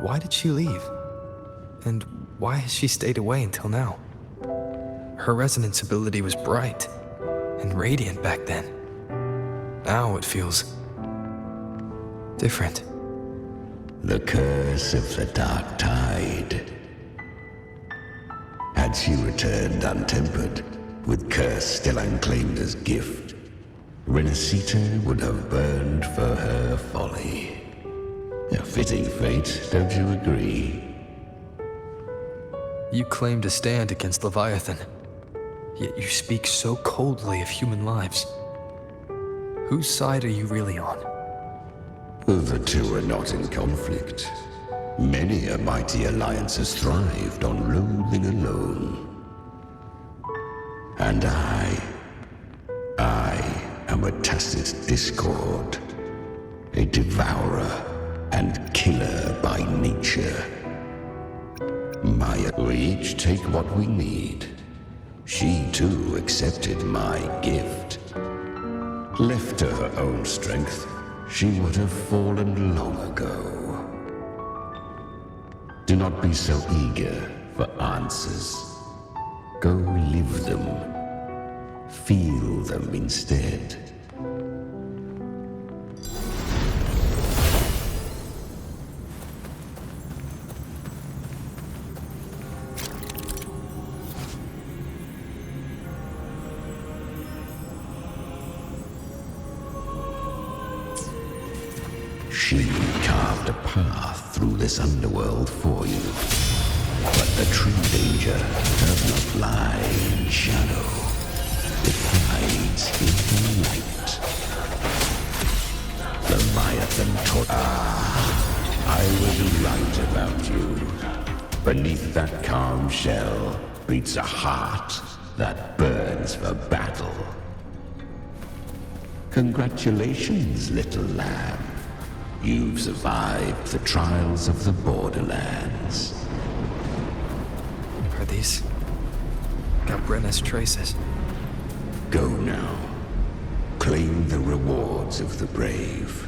Speaker 2: Why did she leave? And why has she stayed away until now? Her resonance ability was bright and radiant back then. Now it feels different.
Speaker 17: The curse of the dark tide. Had she returned untempered, with curse still unclaimed as gift, Renacita would have burned for her folly. A fitting fate, don't you agree?
Speaker 2: You claim to stand against Leviathan, yet you speak so coldly of human lives. Whose side are you really on?
Speaker 17: The two are not in conflict. Many a mighty alliance has thrived on loathing alone. And I am a tacit discord, a devourer and killer by nature. We each take what we need. She too accepted my gift. Left to her own strength, she would have fallen long ago. Do not be so eager for answers. Go live them. Feel them instead. She carved a path through this underworld for you. But the true danger does not lie in shadow. It hides in the light. The was right about you. Beneath that calm shell beats a heart that burns for battle. Congratulations, little lamb. You've survived the trials of the Borderlands.
Speaker 2: Are these Galbrena's traces?
Speaker 17: Go now. Claim the rewards of the brave.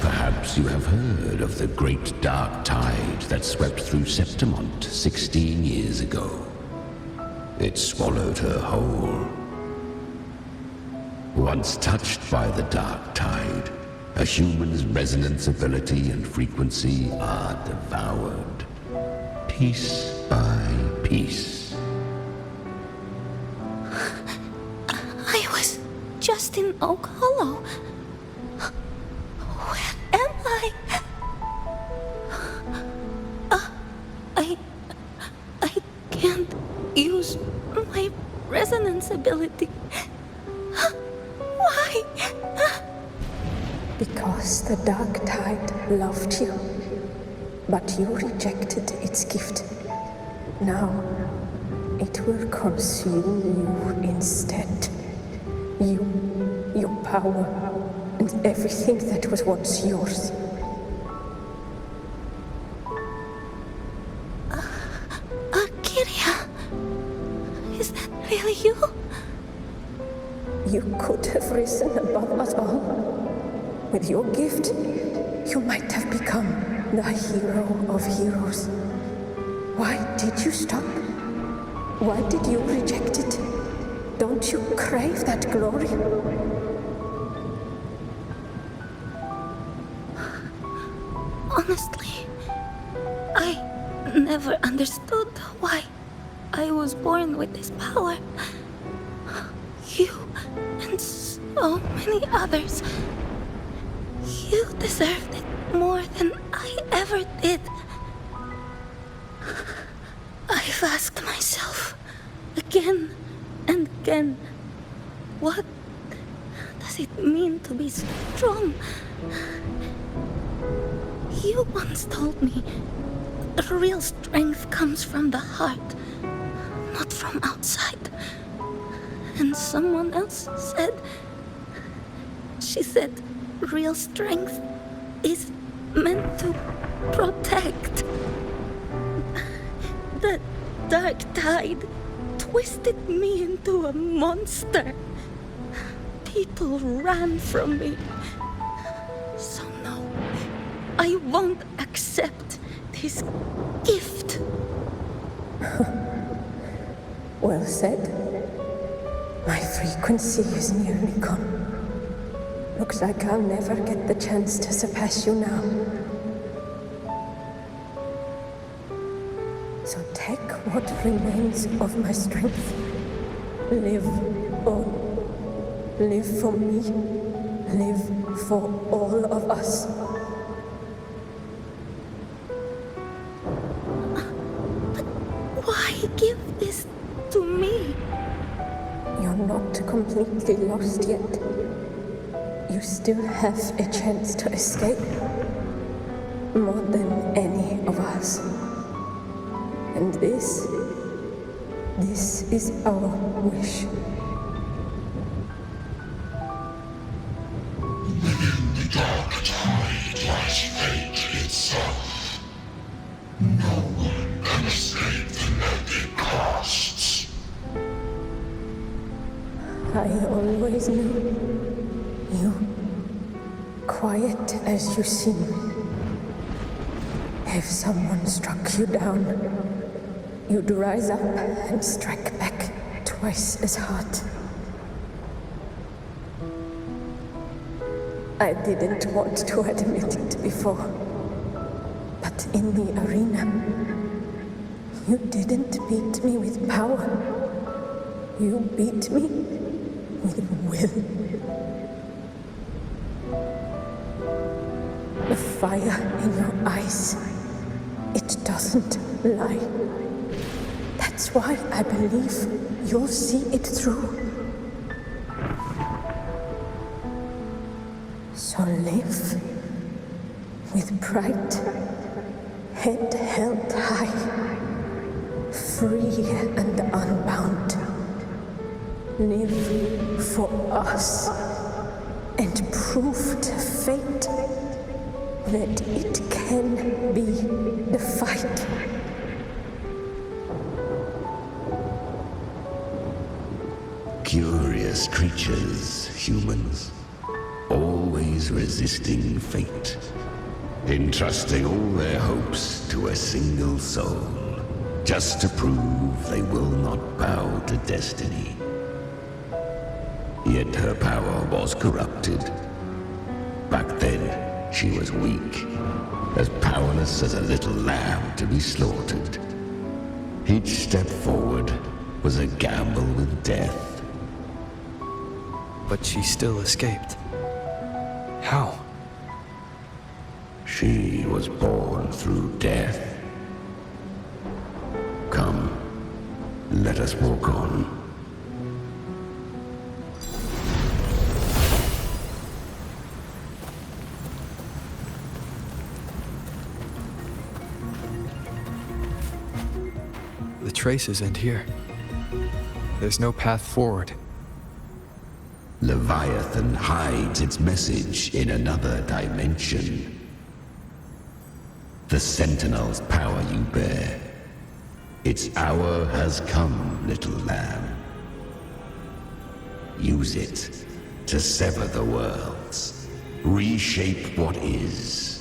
Speaker 17: Perhaps you have heard of the great dark tide that swept through Septimont 16 years ago. It swallowed her whole. Once touched by the dark tide, a human's resonance ability and frequency are devoured, piece by piece.
Speaker 11: I was just in Oak Hollow. Where am I? I can't use my resonance ability. Why?
Speaker 19: Because the dark tide loved you, but you rejected its gift. Now, it will consume you instead. You, your power, and everything that was once yours.
Speaker 11: Kiria, is that really you?
Speaker 19: You could have risen above us all. With your gift, you might have become the hero of heroes. Why did you stop? Why did you reject it? Don't you crave that glory?
Speaker 11: Honestly, I never understood why I was born with this power. You and so many others. You deserved it more than I ever did. I've asked myself again and again, what does it mean to be strong? You once told me real strength comes from the heart, not from outside. And someone else said, she said, real strength is meant to protect. The dark tide twisted me into a monster. People ran from me. So no, I won't accept this gift.
Speaker 19: Well said. My frequency is nearly gone. Looks like I'll never get the chance to surpass you now. So take what remains of my strength. Live on. Live for me. Live for all of us.
Speaker 11: But why give this to me?
Speaker 19: You're not completely lost yet. You still have a chance to escape. More than any of us. And this is our wish.
Speaker 20: Within the dark tide lies fate itself. No one can escape the net it casts.
Speaker 19: I always knew. You, quiet as you seem. If someone struck you down, you'd rise up and strike back twice as hard. I didn't want to admit it before, but in the arena, you didn't beat me with power. You beat me with will. The fire in your eyes, it doesn't lie. That's why I believe you'll see it through. So So live with pride, head held high, free and unbound. Live for us and prove to fate that it can be defied.
Speaker 17: Curious creatures, humans, always resisting fate, entrusting all their hopes to a single soul, just to prove they will not bow to destiny. Yet her power was corrupted. Back then, she was weak, as powerless as a little lamb to be slaughtered. Each step forward was a gamble with death.
Speaker 2: But she still escaped. How?
Speaker 17: She was born through death. Come, let us walk on.
Speaker 2: The traces end here. There's no path forward.
Speaker 17: Leviathan hides its message in another dimension. The Sentinel's power you bear. Its hour has come, little lamb. Use it to sever the worlds, reshape what is.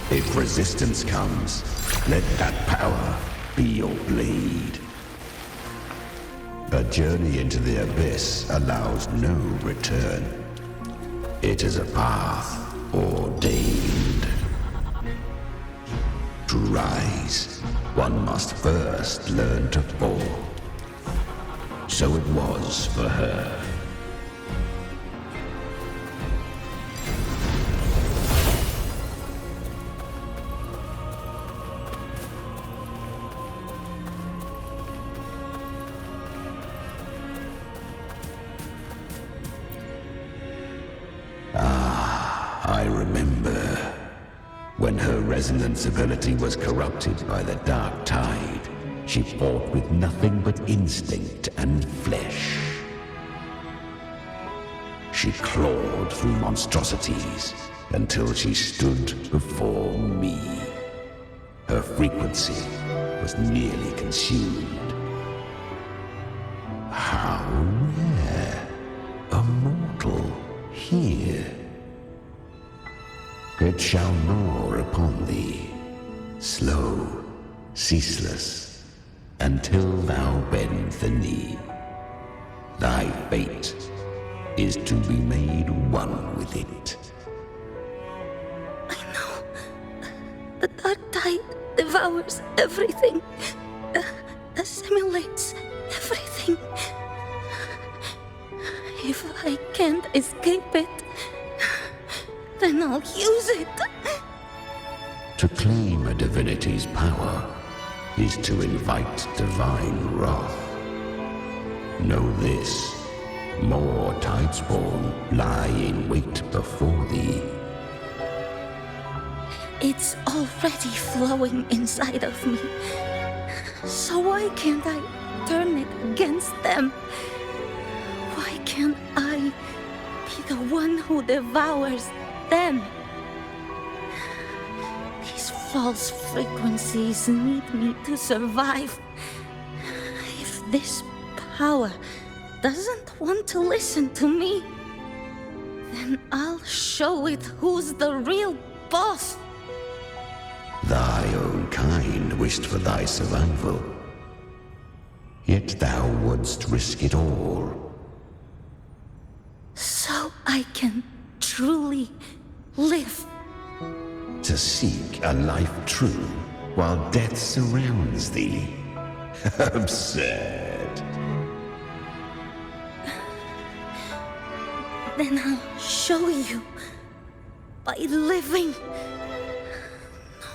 Speaker 17: If resistance comes, let that power be your blade. A journey into the abyss allows no return. It is a path ordained. To rise, one must first learn to fall. So it was for her. I remember when her resonance ability was corrupted by the dark tide. She fought with nothing but instinct and flesh. She clawed through monstrosities until she stood before me. Her frequency was nearly consumed. How rare a mortal here. It shall gnaw upon thee, slow, ceaseless, until thou bend the knee. Thy fate is to be made one with it.
Speaker 11: I know. The dark tide devours everything, assimilates everything. If I can't escape it, then I'll use it.
Speaker 17: To claim a divinity's power is to invite divine wrath. Know this, more tidespawn lie in wait before thee.
Speaker 11: It's already flowing inside of me. So why can't I turn it against them? Why can't I be the one who devours them? These false frequencies need me to survive. If this power doesn't want to listen to me, then I'll show it who's the real boss.
Speaker 17: Thy own kind wished for thy survival. Yet thou wouldst risk it all.
Speaker 11: So I can truly live.
Speaker 17: To seek a life true while death surrounds thee. Absurd.
Speaker 7: Then I'll show you. By living.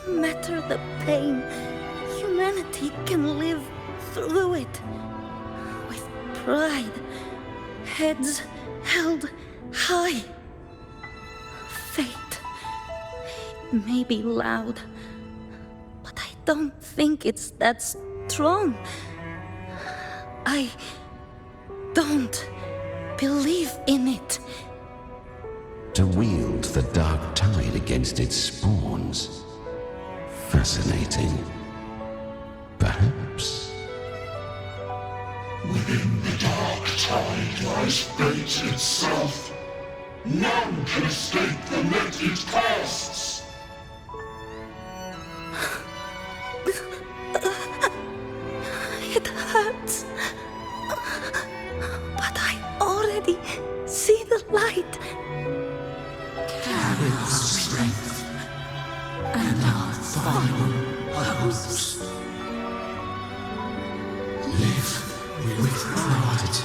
Speaker 7: No matter the pain, humanity can live through it. With pride. Heads held high. Fate. It may be loud, but I don't think it's that strong. I don't believe in it.
Speaker 17: To wield the dark tide against its spawns. Fascinating. Perhaps.
Speaker 20: Within the dark tide lies fate itself. None can escape the net it casts.
Speaker 7: It hurts. But I already see the light.
Speaker 20: Carry our strength and our final hopes. Live with pride,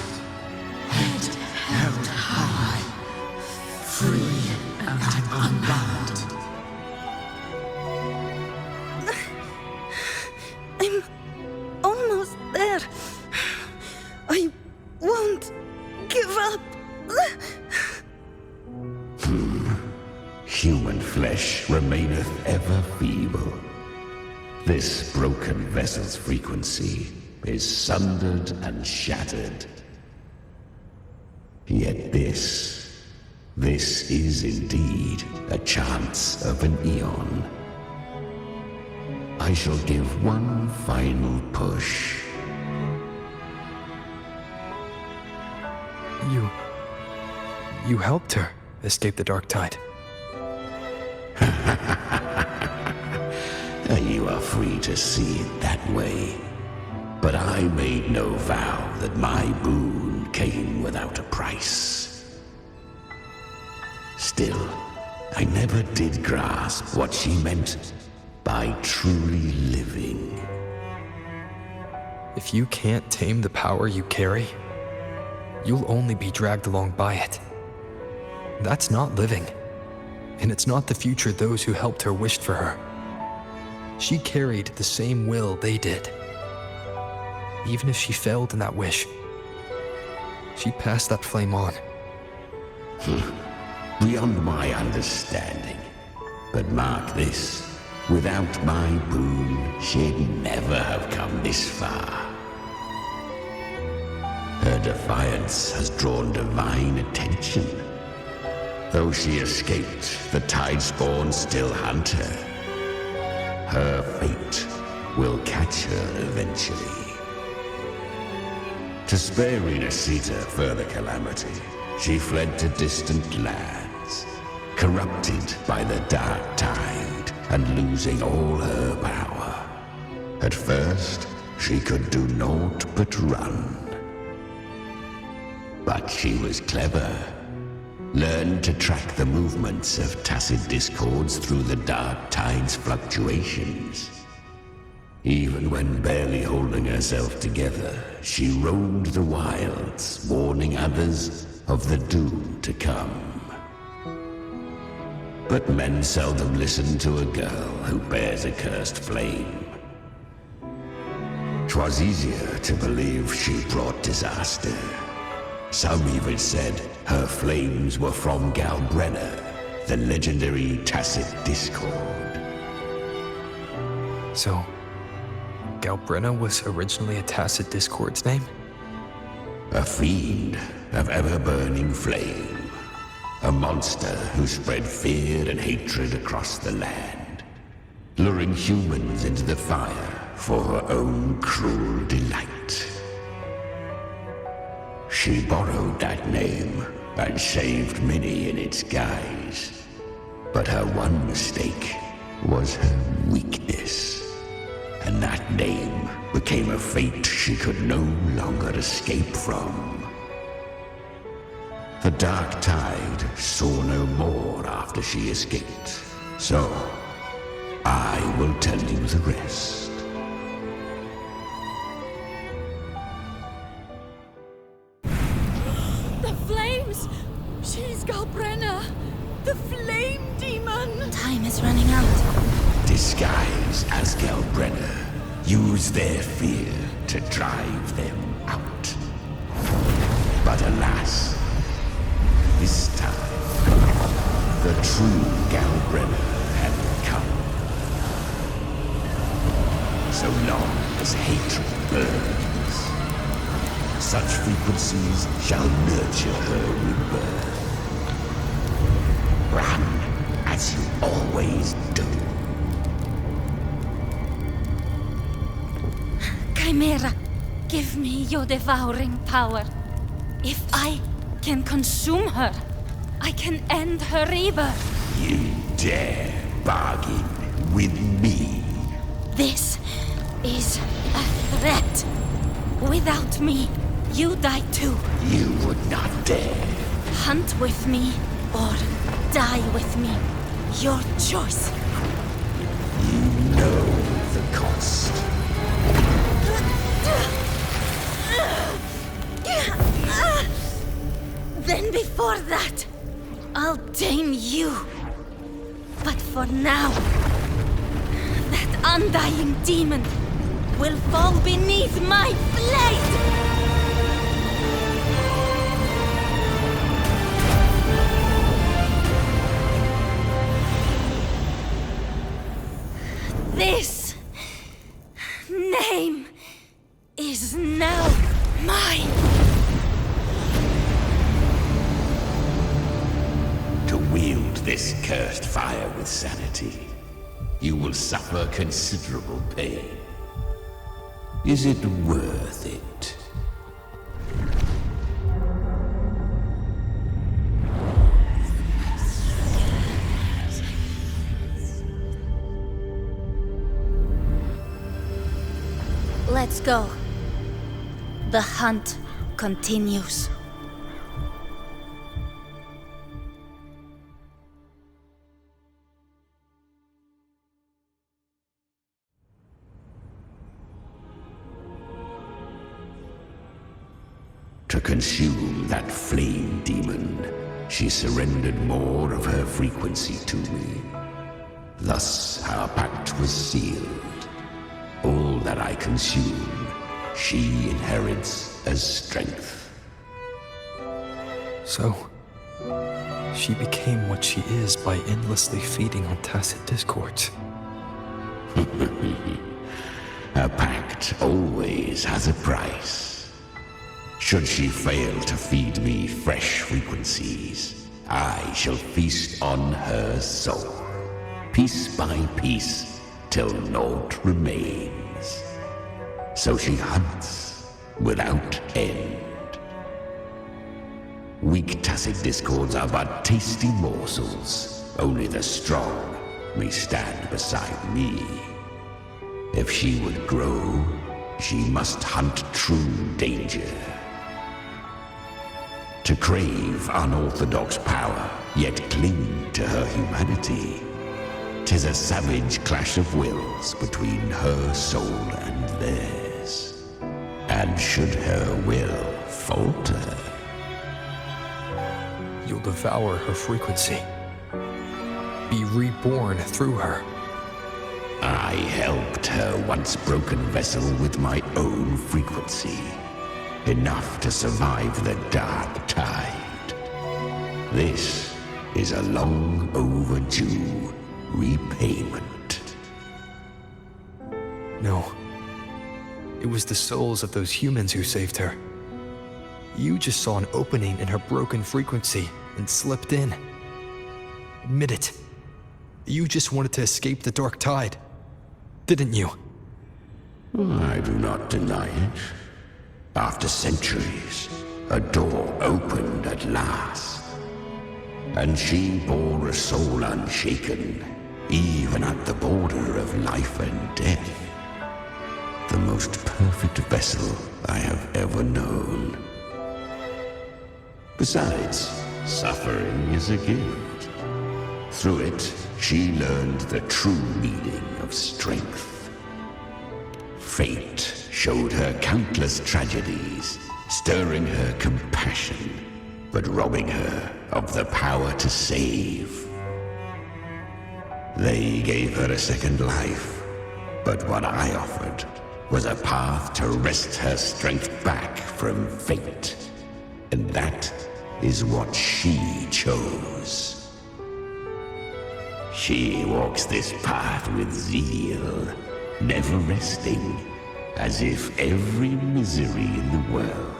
Speaker 20: head held high, free and unbound.
Speaker 7: I'm almost there. I won't give up.
Speaker 17: Human flesh remaineth ever feeble. This broken vessel's frequency is sundered and shattered. Yet this is indeed a chance of an eon. I shall give one final push.
Speaker 2: You helped her escape the dark tide.
Speaker 17: You are free to see it that way. But I made no vow that my boon came without a price. Still, I never did grasp what she meant by truly living.
Speaker 2: If you can't tame the power you carry, you'll only be dragged along by it. That's not living. And it's not the future those who helped her wished for her. She carried the same will they did. Even if she failed in that wish, she passed that flame on.
Speaker 17: Beyond my understanding. But mark this, without my boon, she'd never have come this far. Her defiance has drawn divine attention. Though she escaped, the tide spawn still hunt her. Her fate will catch her eventually. To spare Renacita further calamity, she fled to distant lands, corrupted by the dark tide and losing all her power. At first, she could do naught but run. But she was clever. Learned to track the movements of tacit discords through the dark tide's fluctuations. Even when barely holding herself together, she roamed the wilds, warning others of the doom to come. But men seldom listen to a girl who bears a cursed flame. 'Twas easier to believe she brought disaster. Some even said her flames were from Galbrena, the legendary tacit discord.
Speaker 2: So, Galbrena was originally a tacit discord's name?
Speaker 17: A fiend of ever-burning flame. A monster who spread fear and hatred across the land, luring humans into the fire for her own cruel delight. She borrowed that name and saved many in its guise. But her one mistake was her weakness. And that name became a fate she could no longer escape from. The dark tide saw no more after she escaped. So, I will tell you the rest. disguise as Galbrena. Use their fear to drive them out. But alas, this time, the true Galbrena had come. So long as hatred burns, such frequencies shall nurture her rebirth. Run as you always do.
Speaker 11: Chimera, give me your devouring power. If I can consume her, I can end her rebirth.
Speaker 17: You dare bargain with me?
Speaker 11: This is a threat. Without me, you die too.
Speaker 17: You would not dare.
Speaker 11: Hunt with me or die with me. Your choice.
Speaker 17: You know the cost.
Speaker 11: Then before that, I'll tame you. But for now, that undying demon will fall beneath my blade! This name is now mine.
Speaker 17: To wield this cursed fire with sanity, you will suffer considerable pain. Is it worth it?
Speaker 11: Let's go. The hunt continues.
Speaker 17: To consume that flame demon, she surrendered more of her frequency to me. Thus our pact was sealed. All that I consume, she inherits as strength.
Speaker 2: So, she became what she is by endlessly feeding on tacit discords.
Speaker 17: A pact always has a price. Should she fail to feed me fresh frequencies, I shall feast on her soul, piece by piece, till naught remains. So she hunts without end. Weak tacit discords are but tasty morsels. Only the strong may stand beside me. If she would grow, she must hunt true danger. To crave unorthodox power, yet cling to her humanity, 'tis a savage clash of wills between her soul and theirs. And should her will falter,
Speaker 2: you'll devour her frequency. Be reborn through her.
Speaker 17: I helped her once broken vessel with my own frequency. Enough to survive the dark tide. This is a long overdue repayment.
Speaker 2: No. It was the souls of those humans who saved her. You just saw an opening in her broken frequency and slipped in. Admit it. You just wanted to escape the dark tide, didn't you?
Speaker 17: I do not deny it. After centuries, a door opened at last. And she bore a soul unshaken, even at the border of life and death. The most perfect vessel I have ever known. Besides, suffering is a gift. Through it, she learned the true meaning of strength. Fate showed her countless tragedies, stirring her compassion, but robbing her of the power to save. They gave her a second life, but what I offered was a path to wrest her strength back from fate. And that is what she chose. She walks this path with zeal, never resting, as if every misery in the world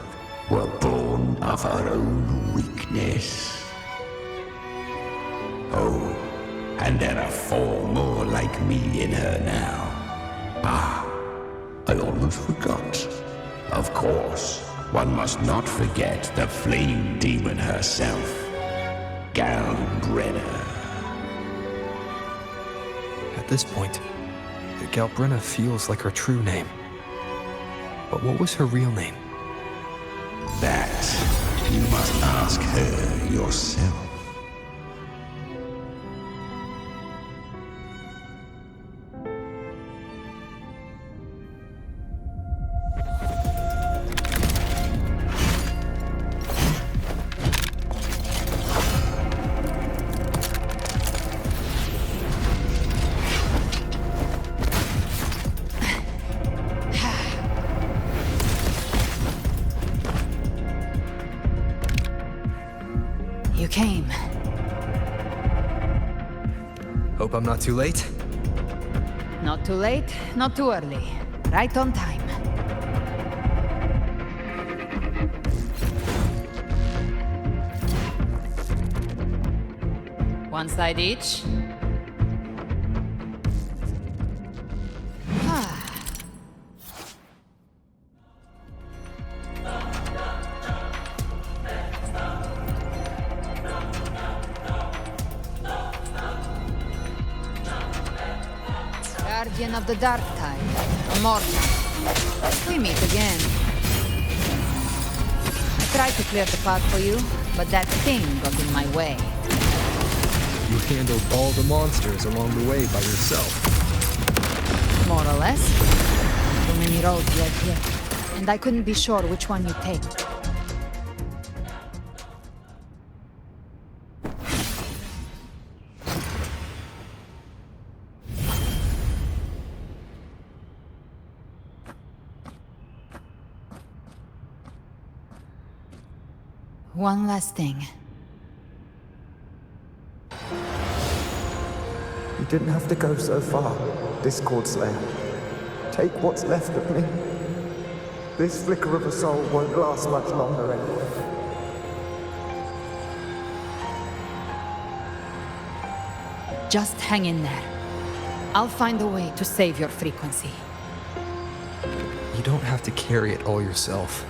Speaker 17: were born of her own weakness. Oh, and there are 4 more like me in her now. Ah, I almost forgot. Of course, one must not forget the flame demon herself, Galbrena.
Speaker 2: At this point, Galbrena feels like her true name. But what was her real name?
Speaker 17: That you must ask her yourself.
Speaker 6: You came.
Speaker 2: Hope I'm not too late?
Speaker 6: Not too late, not too early. Right on time. One side each. Guardian of the Dark Tide, Morgan. We meet again. I tried to clear the path for you, but that thing got in my way.
Speaker 2: You handled all the monsters along the way by yourself.
Speaker 6: More or less. Too many roads led here, and I couldn't be sure which one you'd take. One last thing.
Speaker 21: You didn't have to go so far, Discord Slayer. Take what's left of me. This flicker of a soul won't last much longer anyway.
Speaker 6: Just hang in there. I'll find a way to save your frequency.
Speaker 2: You don't have to carry it all yourself.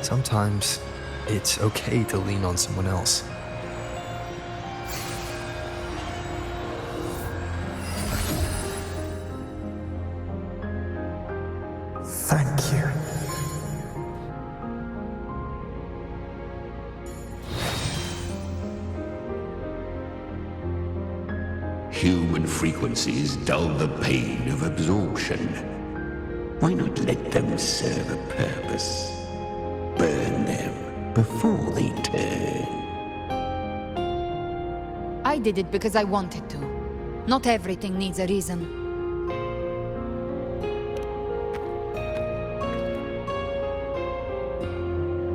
Speaker 2: Sometimes it's okay to lean on someone else.
Speaker 21: Thank you.
Speaker 17: Human frequencies dull the pain of absorption. Why not let them serve a purpose? Burn them before they turn.
Speaker 6: I did it because I wanted to. Not everything needs a reason.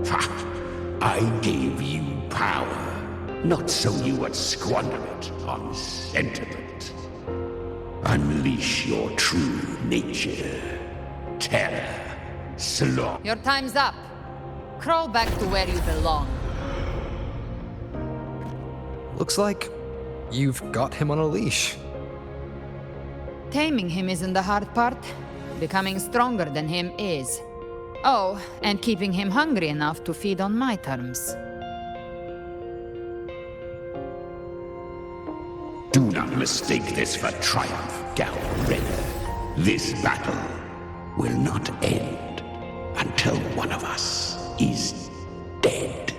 Speaker 17: Ha! I gave you power, not so you would squander it on sentiment. Unleash your true nature. Terror. Sloth.
Speaker 6: Your time's up. Crawl back to where you belong.
Speaker 2: Looks like you've got him on a leash.
Speaker 6: Taming him isn't the hard part. Becoming stronger than him is. Oh, and keeping him hungry enough to feed on my terms.
Speaker 17: Do not mistake this for triumph, Galbrena. This battle will not end until one of us is dead.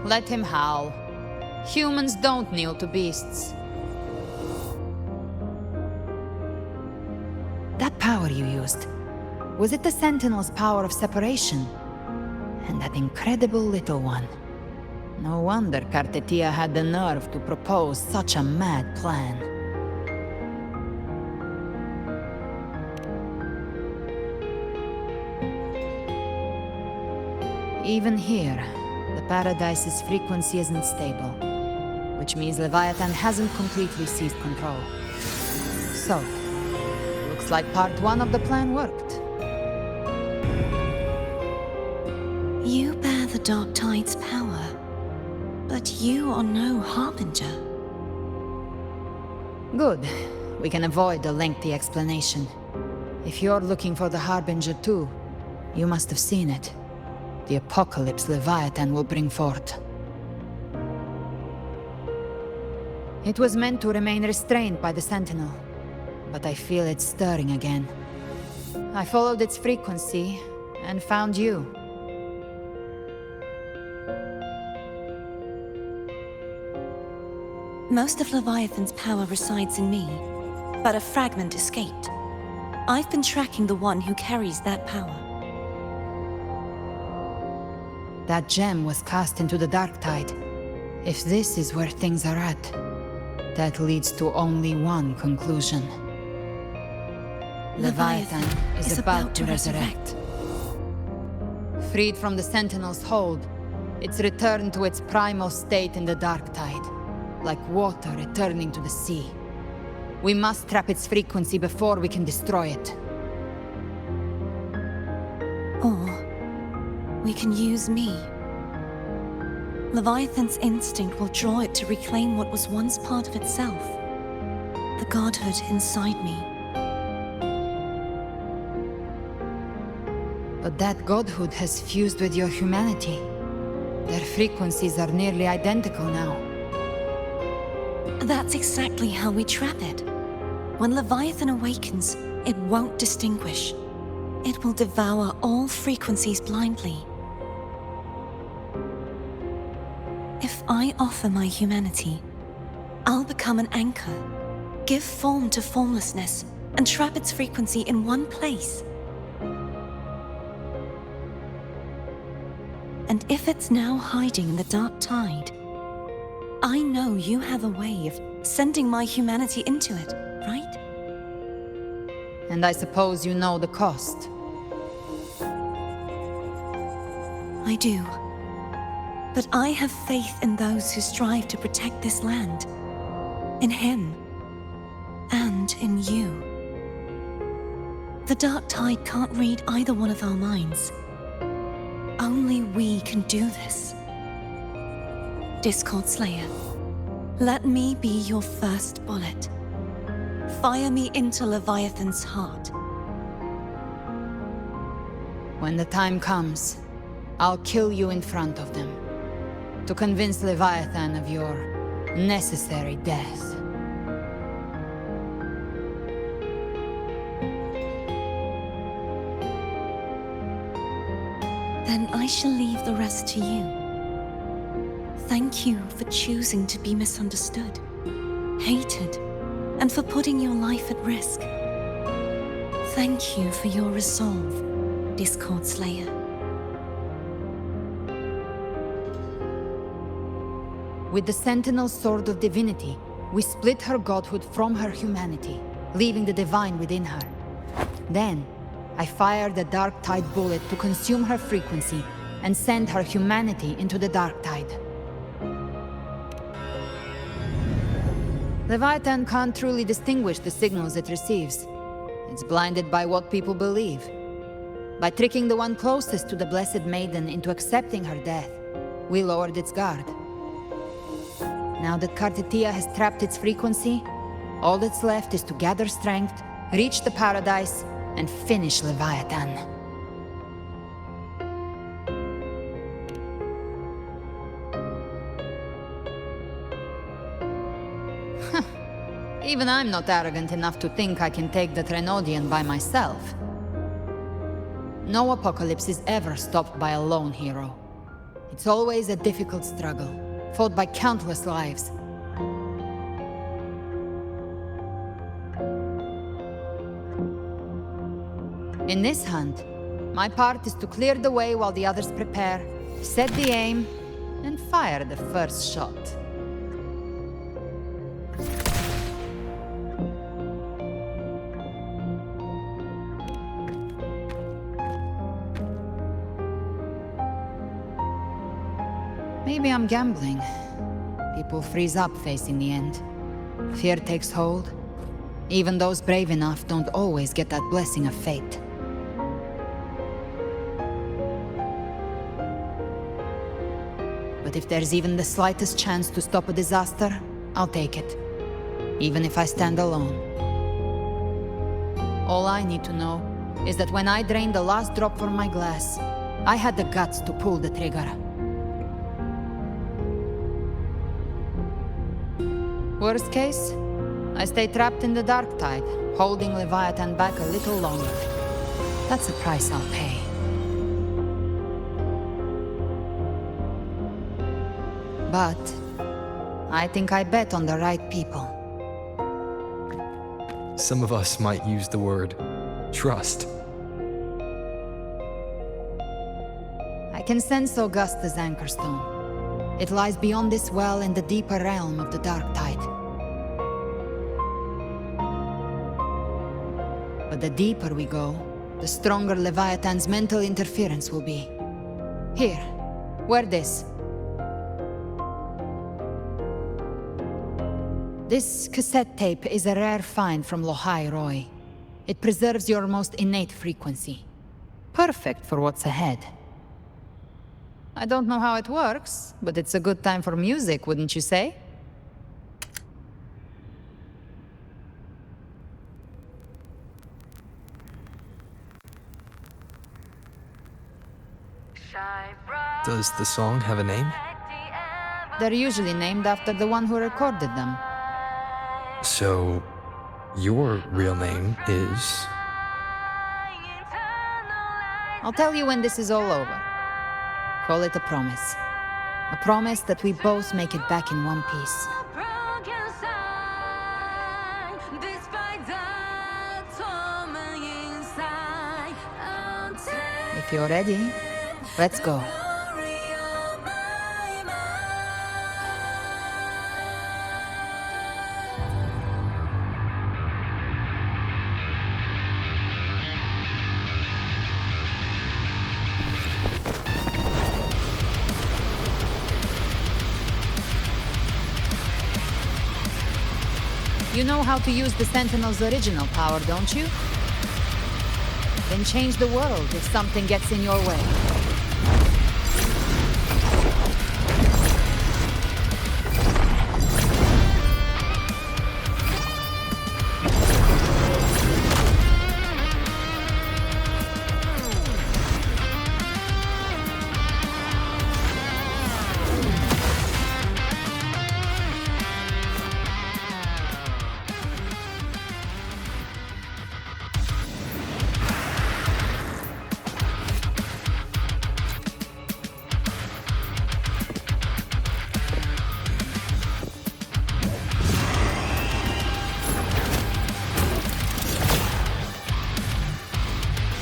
Speaker 6: Let him howl. Humans don't kneel to beasts. That power you used, was it the Sentinel's power of separation? And that incredible little one. No wonder Cartetia had the nerve to propose such a mad plan. Even here, the Paradise's frequency isn't stable, which means Leviathan hasn't completely seized control. So, looks like part 1 of the plan worked.
Speaker 8: You bear the Dark Tide's power, but you are no harbinger.
Speaker 6: Good. We can avoid a lengthy explanation. If you're looking for the Harbinger too, you must have seen it. The apocalypse Leviathan will bring forth. It was meant to remain restrained by the Sentinel, but I feel it stirring again. I followed its frequency and found you.
Speaker 8: Most of Leviathan's power resides in me, but a fragment escaped. I've been tracking the one who carries that power.
Speaker 6: That gem was cast into the Dark Tide. If this is where things are at, that leads to only one conclusion. Leviathan is about to resurrect. Freed from the Sentinel's hold, it's returned to its primal state in the Dark Tide, like water returning to the sea. We must trap its frequency before we can destroy it.
Speaker 8: Or we can use me. Leviathan's instinct will draw it to reclaim what was once part of itself. The godhood inside me.
Speaker 6: But that godhood has fused with your humanity. Their frequencies are nearly identical now.
Speaker 8: That's exactly how we trap it. When Leviathan awakens, it won't distinguish. It will devour all frequencies blindly. If I offer my humanity, I'll become an anchor, give form to formlessness, and trap its frequency in one place. And if it's now hiding in the Dark Tide, I know you have a way of sending my humanity into it, right?
Speaker 6: And I suppose you know the cost.
Speaker 8: I do. But I have faith in those who strive to protect this land. In him. And in you. The Dark Tide can't read either one of our minds. Only we can do this. Discord Slayer, let me be your first bullet. Fire me into Leviathan's heart.
Speaker 6: When the time comes, I'll kill you in front of them, to convince Leviathan of your necessary death.
Speaker 8: Then I shall leave the rest to you. Thank you for choosing to be misunderstood, hated, and for putting your life at risk. Thank you for your resolve, Discord Slayer.
Speaker 6: With the Sentinel's Sword of Divinity, we split her godhood from her humanity, leaving the divine within her. Then, I fired the Dark Tide bullet to consume her frequency and send her humanity into the Dark Tide. Leviathan can't truly distinguish the signals it receives. It's blinded by what people believe. By tricking the one closest to the Blessed Maiden into accepting her death, we lowered its guard. Now that Cartetia has trapped its frequency, all that's left is to gather strength, reach the Paradise, and finish Leviathan. Even I'm not arrogant enough to think I can take the Trenodian by myself. No apocalypse is ever stopped by a lone hero. It's always a difficult struggle, fought by countless lives. In this hunt,
Speaker 9: My part is to clear the way while the others prepare, set the aim, and fire the first shot. Maybe I'm gambling. People freeze up facing the end. Fear takes hold. Even those brave enough don't always get that blessing of fate. But if there's even the slightest chance to stop a disaster, I'll take it. Even if I stand alone. All I need to know is that when I drained the last drop from my glass, I had the guts to pull the trigger. Worst case, I stay trapped in the dark tide, holding Leviathan back a little longer. That's the price I'll pay. But I think I bet on the right people.
Speaker 2: Some of us might use the word trust.
Speaker 9: I can sense Augusta's anchorstone. It lies beyond this well in the deeper realm of the dark tide. But the deeper we go, the stronger Leviathan's mental interference will be. Here, wear this. This cassette tape is a rare find from Lohai Roy. It preserves your most innate frequency. Perfect for what's ahead. I don't know how it works, but it's a good time for music, wouldn't you say?
Speaker 2: Does the song have a name?
Speaker 9: They're usually named after the one who recorded them.
Speaker 2: So, your real name is?
Speaker 9: I'll tell you when this is all over. Call it a promise. A promise that we both make it back in one piece. If you're ready, let's go. You know how to use the Sentinel's original power, don't you? Then change the world if something gets in your way.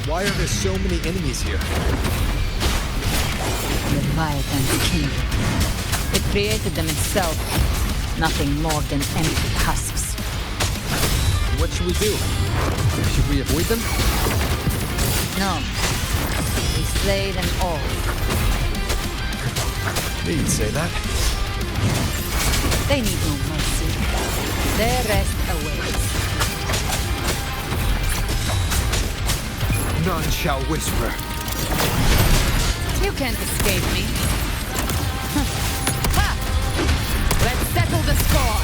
Speaker 2: Why are there so many enemies here?
Speaker 9: Leviathan's kingdom. It created them itself. Nothing more than empty husks.
Speaker 2: What should we do? Should we avoid them?
Speaker 9: No. We slay them all.
Speaker 2: You'd say that.
Speaker 9: They need no mercy. Their rest awaits.
Speaker 3: None shall whisper.
Speaker 9: You can't escape me. Ha! Let's settle the score.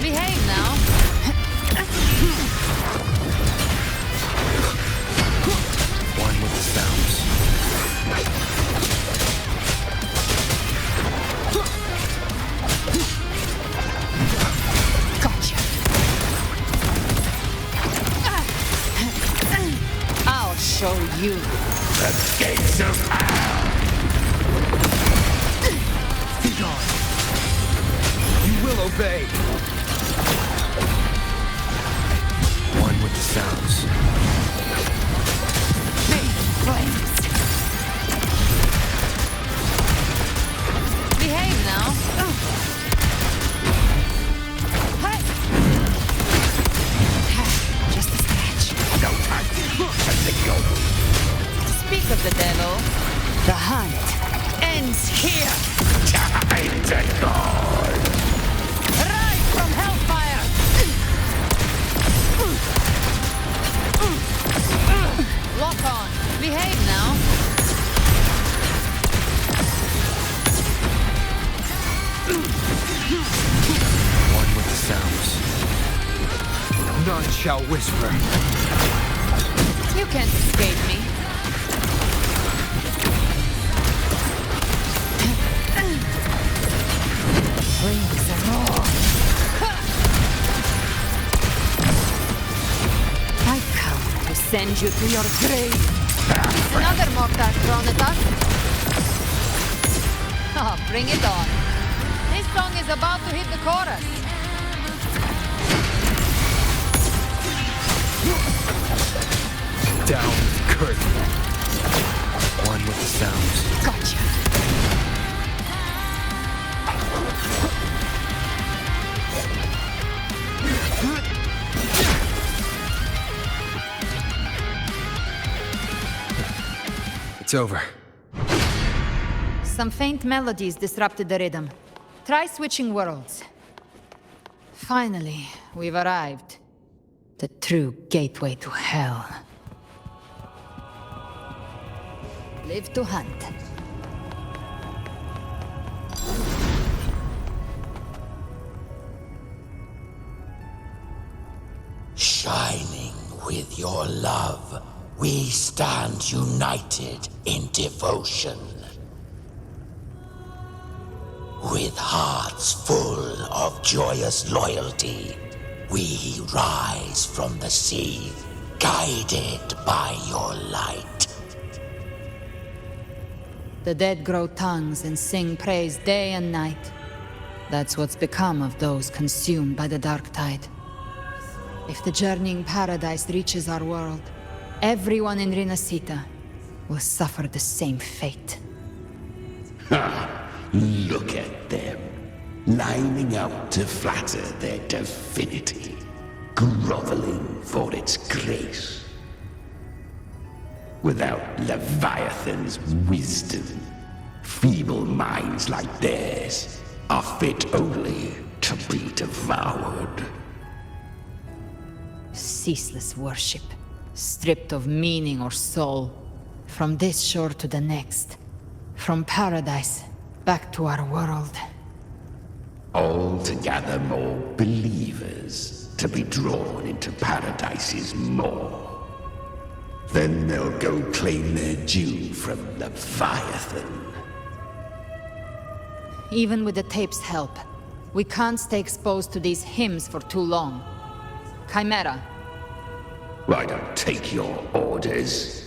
Speaker 9: Behave now.
Speaker 2: One with the sounds.
Speaker 9: Gotcha. I'll show you.
Speaker 20: The gates of hell!
Speaker 3: Be gone. You will obey.
Speaker 2: One with the sounds.
Speaker 6: ends here!
Speaker 17: Time to go!
Speaker 6: Rise from hellfire! Lock on. Behave now.
Speaker 2: One with the sounds. None shall whisper.
Speaker 6: You can't escape me. Wings and roar. I come to send you to your grave. Another mortar thrown at us. Oh, bring it on. This song is about to hit the chorus.
Speaker 2: Down with the curtain. One with the sounds.
Speaker 6: Gotcha.
Speaker 2: It's over.
Speaker 9: Some faint melodies disrupted the rhythm. Try switching worlds. Finally, we've arrived. The true gateway to hell. Live to hunt.
Speaker 17: Shining with your love, we stand united in devotion. With hearts full of joyous loyalty, we rise from the sea, guided by your light.
Speaker 9: The dead grow tongues and sing praise day and night. That's what's become of those consumed by the dark tide. If the journeying paradise reaches our world, everyone in Rinasita will suffer the same fate.
Speaker 17: Ha! Look at them, lining up to flatter their divinity, groveling for its grace. Without Leviathan's wisdom, feeble minds like theirs are fit only to be devoured.
Speaker 9: Ceaseless worship, stripped of meaning or soul, from this shore to the next, from paradise back to our world.
Speaker 17: All to gather more believers to be drawn into Paradise's maw. Then they'll go claim their due from Leviathan.
Speaker 9: Even with the tape's help, we can't stay exposed to these hymns for too long. Chimera.
Speaker 17: I don't take your orders.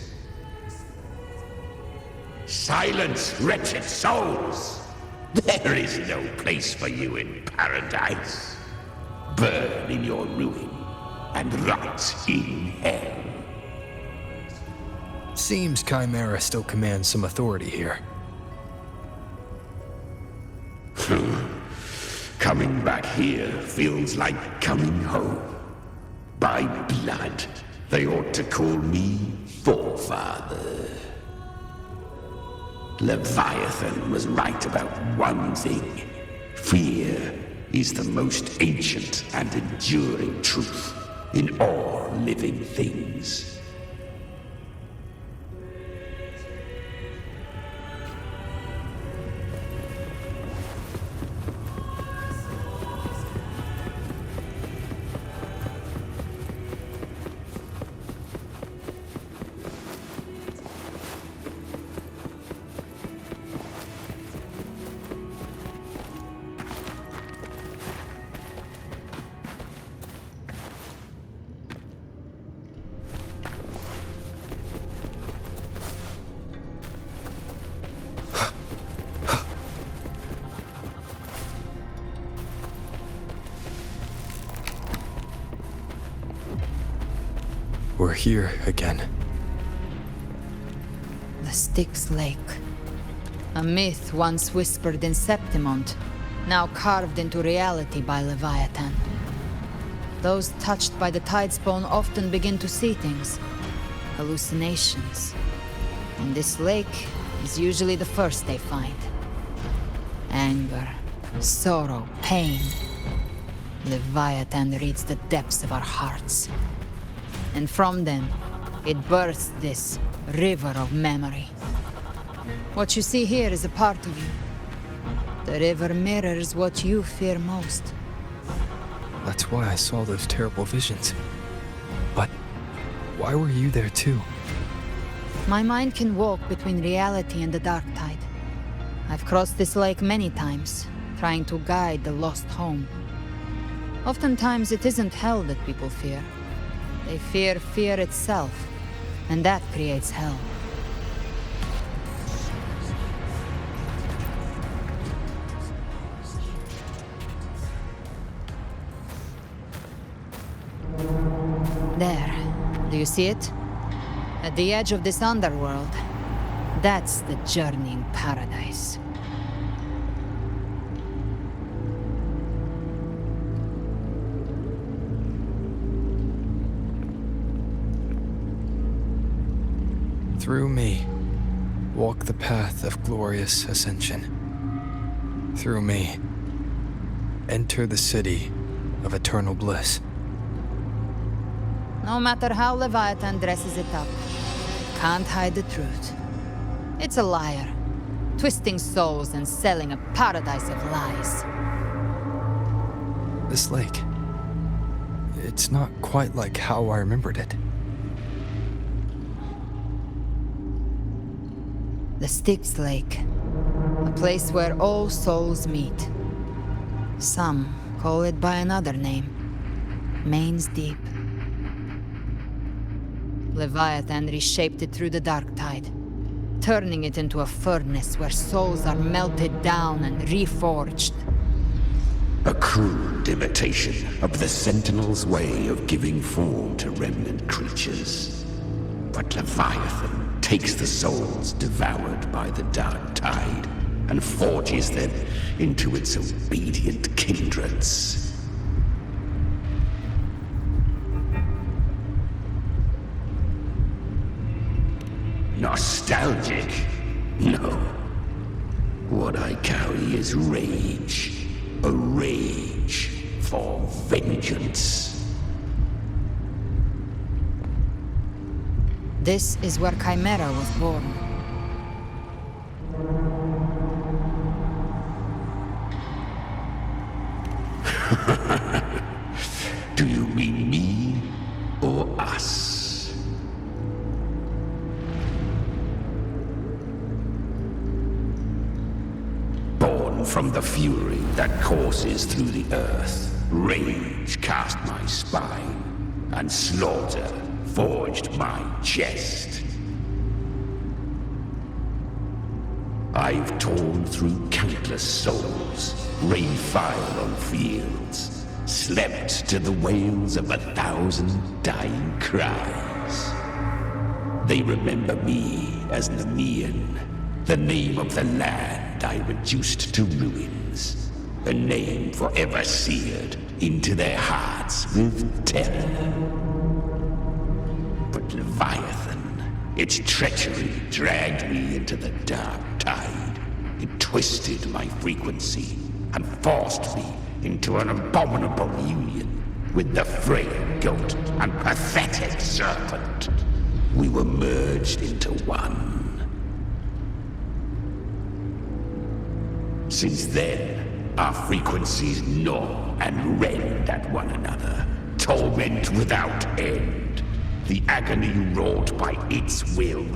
Speaker 17: Silence, wretched souls! There is no place for you in paradise. Burn in your ruin and rot in hell.
Speaker 2: Seems Chimera still commands some authority here.
Speaker 17: Coming back here feels like coming home. By blood, they ought to call me Forefather. Leviathan was right about one thing. Fear is the most ancient and enduring truth in all living things.
Speaker 2: We're here again.
Speaker 9: The Styx Lake. A myth once whispered in Septimont, now carved into reality by Leviathan. Those touched by the Tidespawn often begin to see things. Hallucinations. And this lake is usually the first they find. Anger, sorrow, pain. Leviathan reads the depths of our hearts. And from them, it births this river of memory. What you see here is a part of you. The river mirrors what you fear most.
Speaker 2: That's why I saw those terrible visions. But why were you there too?
Speaker 9: My mind can walk between reality and the dark tide. I've crossed this lake many times, trying to guide the lost home. Oftentimes it isn't hell that people fear. They fear fear itself, and that creates hell. There. Do you see it? At the edge of this underworld. That's the journeying paradise.
Speaker 2: Through me, walk the path of glorious ascension. Through me, enter the city of eternal bliss.
Speaker 9: No matter how Leviathan dresses it up, can't hide the truth. It's a liar, twisting souls and selling a paradise of lies.
Speaker 2: This lake, it's not quite like how I remembered it.
Speaker 9: The Styx Lake, a place where all souls meet. Some call it by another name, Main's Deep. Leviathan reshaped it through the dark tide, turning it into a furnace where souls are melted down and reforged.
Speaker 17: A crude imitation of the Sentinel's way of giving form to remnant creatures. But Leviathan takes the souls devoured by the dark tide and forges them into its obedient kindreds. Nostalgic? No. What I carry is rage. A rage for vengeance.
Speaker 9: This is where Chimera was born.
Speaker 17: Do you mean me or us? Born from the fury that courses through the earth, rage cast my spine, and slaughter forged my chest. I've torn through countless souls, rained fire on fields, slept to the wails of 1,000 dying cries. They remember me as Nemean, the name of the land I reduced to ruins, a name forever seared into their hearts with terror. But Leviathan, its treachery dragged me into the dark tide. It twisted my frequency and forced me into an abominable union with the frail goat and pathetic serpent. We were merged into one. Since then, our frequencies gnaw and rend at one another, torment without end. The agony wrought by its will,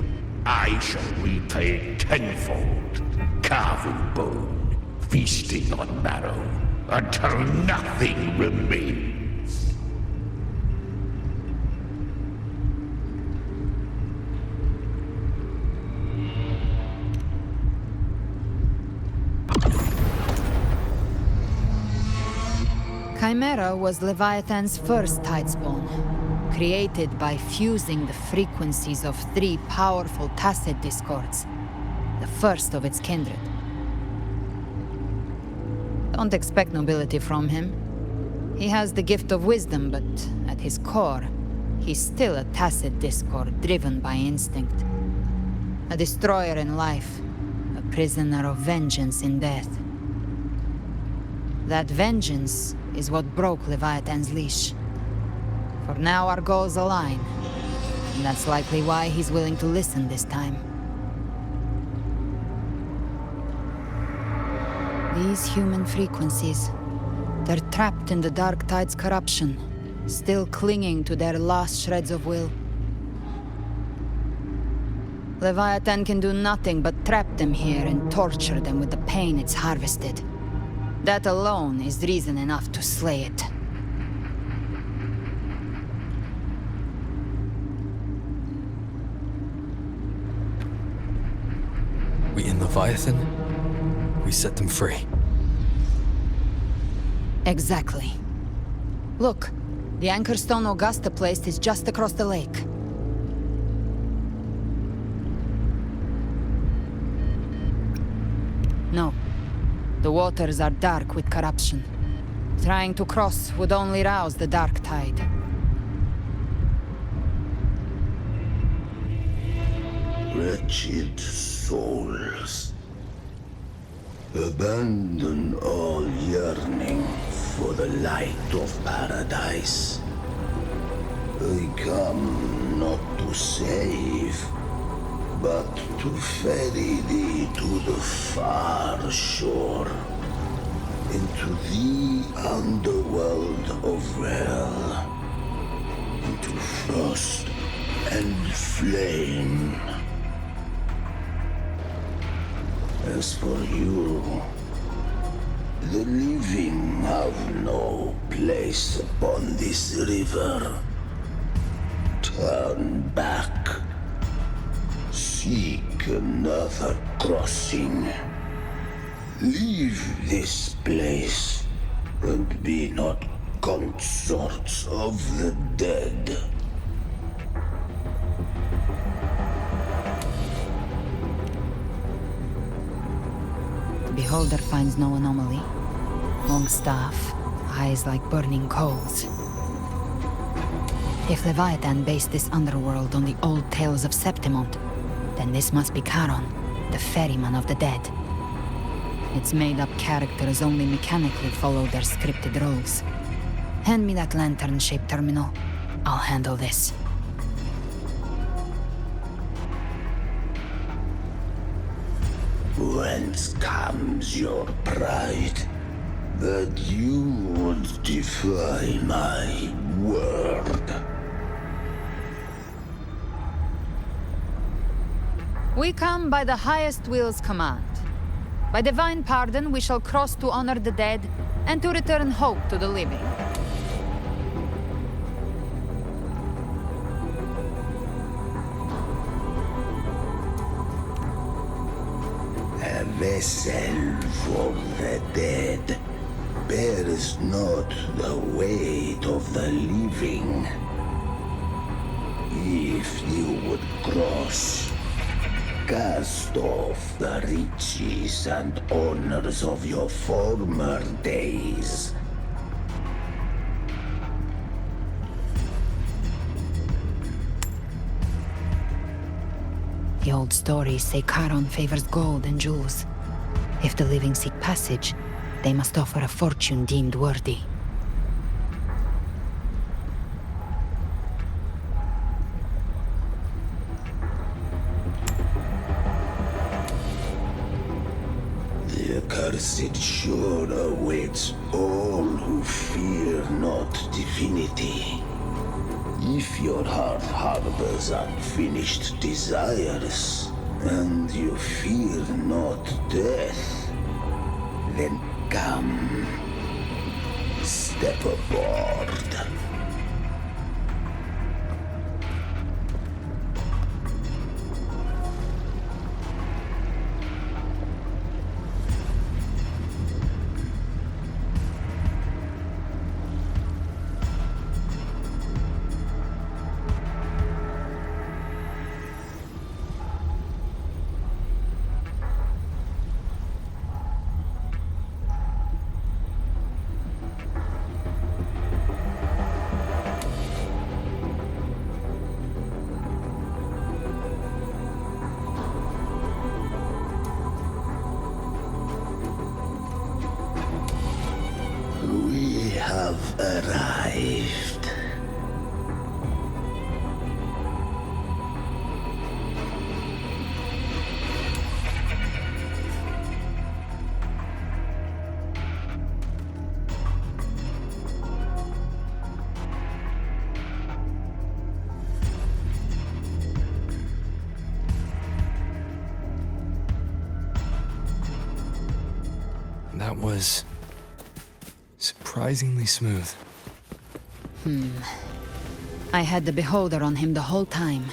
Speaker 17: I shall repay tenfold, carving bone, feasting on marrow, until nothing remains.
Speaker 9: Chimera was Leviathan's first tidespawn, created by fusing the frequencies of 3 powerful tacit discords, the first of its kindred. Don't expect nobility from him. He has the gift of wisdom, but at his core, he's still a tacit discord driven by instinct. A destroyer in life, a prisoner of vengeance in death. That vengeance is what broke Leviathan's leash. For now our goals align, and that's likely why he's willing to listen this time. These human frequencies, they're trapped in the Dark Tide's corruption, still clinging to their last shreds of will. Leviathan can do nothing but trap them here and torture them with the pain it's harvested. That alone is reason enough to slay it.
Speaker 2: We in Leviathan? We set them free.
Speaker 9: Exactly. Look, the anchor stone Augusta placed is just across the lake. No. The waters are dark with corruption. Trying to cross would only rouse the Dark Tide.
Speaker 17: Wretched souls, abandon all yearning for the light of paradise. I come not to save, but to ferry thee to the far shore, into the underworld of hell, into frost and flame. As for you, the living have no place upon this river. Turn back. Seek another crossing. Leave this place, and be not consorts of the dead.
Speaker 9: The beholder finds no anomaly. Long staff, eyes like burning coals. If Leviathan based this underworld on the old tales of Septimont, then this must be Charon, the ferryman of the dead. Its made-up characters only mechanically follow their scripted roles. Hand me that lantern-shaped terminal. I'll handle this.
Speaker 17: Whence comes your pride that you would defy my word?
Speaker 9: We come by the highest will's command. By divine pardon, we shall cross to honor the dead and to return hope to the living.
Speaker 17: A vessel for the dead bears not the weight of the living. If you would cross, cast off the riches and honors of your former days.
Speaker 9: The old stories say Charon favors gold and jewels. If the living seek passage, they must offer a fortune deemed worthy.
Speaker 17: The accursed shore awaits all who fear not divinity. If your heart harbors unfinished desires, and you fear not death, then come, step aboard. have arrived.
Speaker 2: That was surprisingly smooth.
Speaker 9: I had the beholder on him the whole time.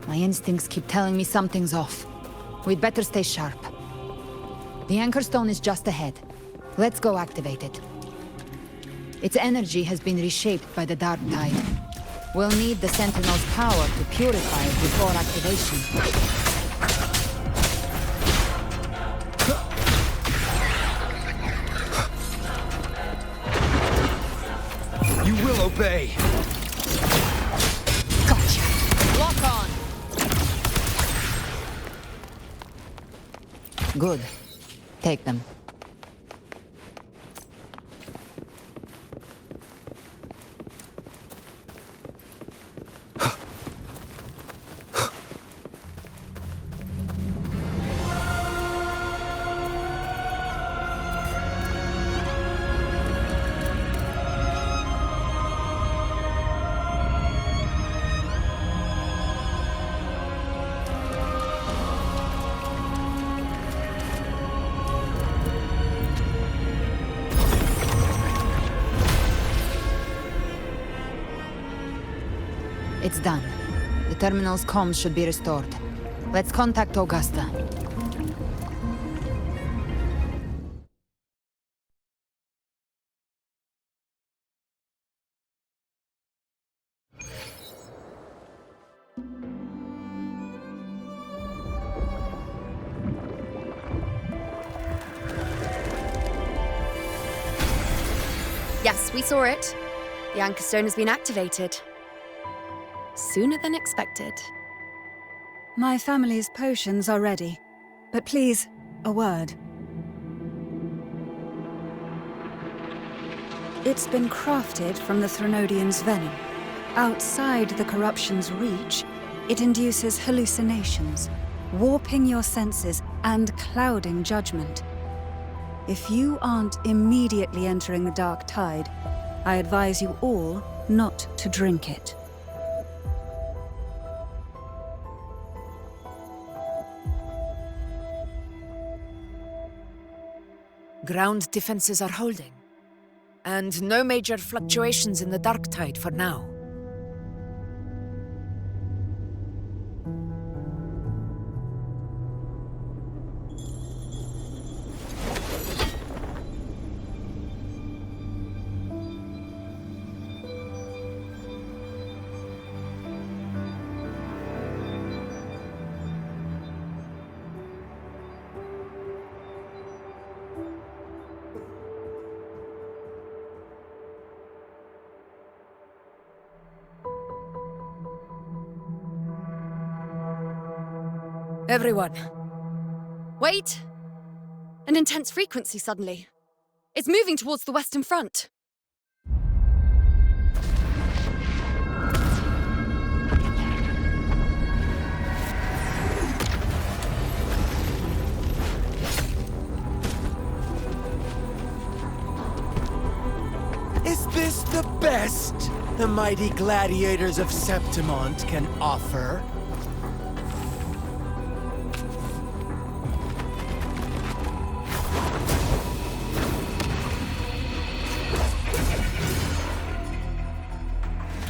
Speaker 9: My instincts keep telling me something's off. We'd better stay sharp. The anchor stone is just ahead. Let's go activate it. Its energy has been reshaped by the dark tide. We'll need the Sentinel's power to purify it before activation.
Speaker 2: You will obey!
Speaker 9: Gotcha! Lock on! Good. Take them. It's done. The terminal's comms should be restored. Let's contact Augusta.
Speaker 1: Yes, we saw it. The anchor stone has been activated. Sooner than expected.
Speaker 12: My family's potions are ready. But please, a word. It's been crafted from the Threnodian's venom. Outside the corruption's reach, it induces hallucinations, warping your senses and clouding judgment. If you aren't immediately entering the dark tide, I advise you all not to drink it.
Speaker 6: Ground defenses are holding. And no major fluctuations in the dark tide for now. Everyone.
Speaker 1: Wait! An intense frequency suddenly. It's moving towards the Western Front.
Speaker 10: Is this the best the mighty gladiators of Septimont can offer?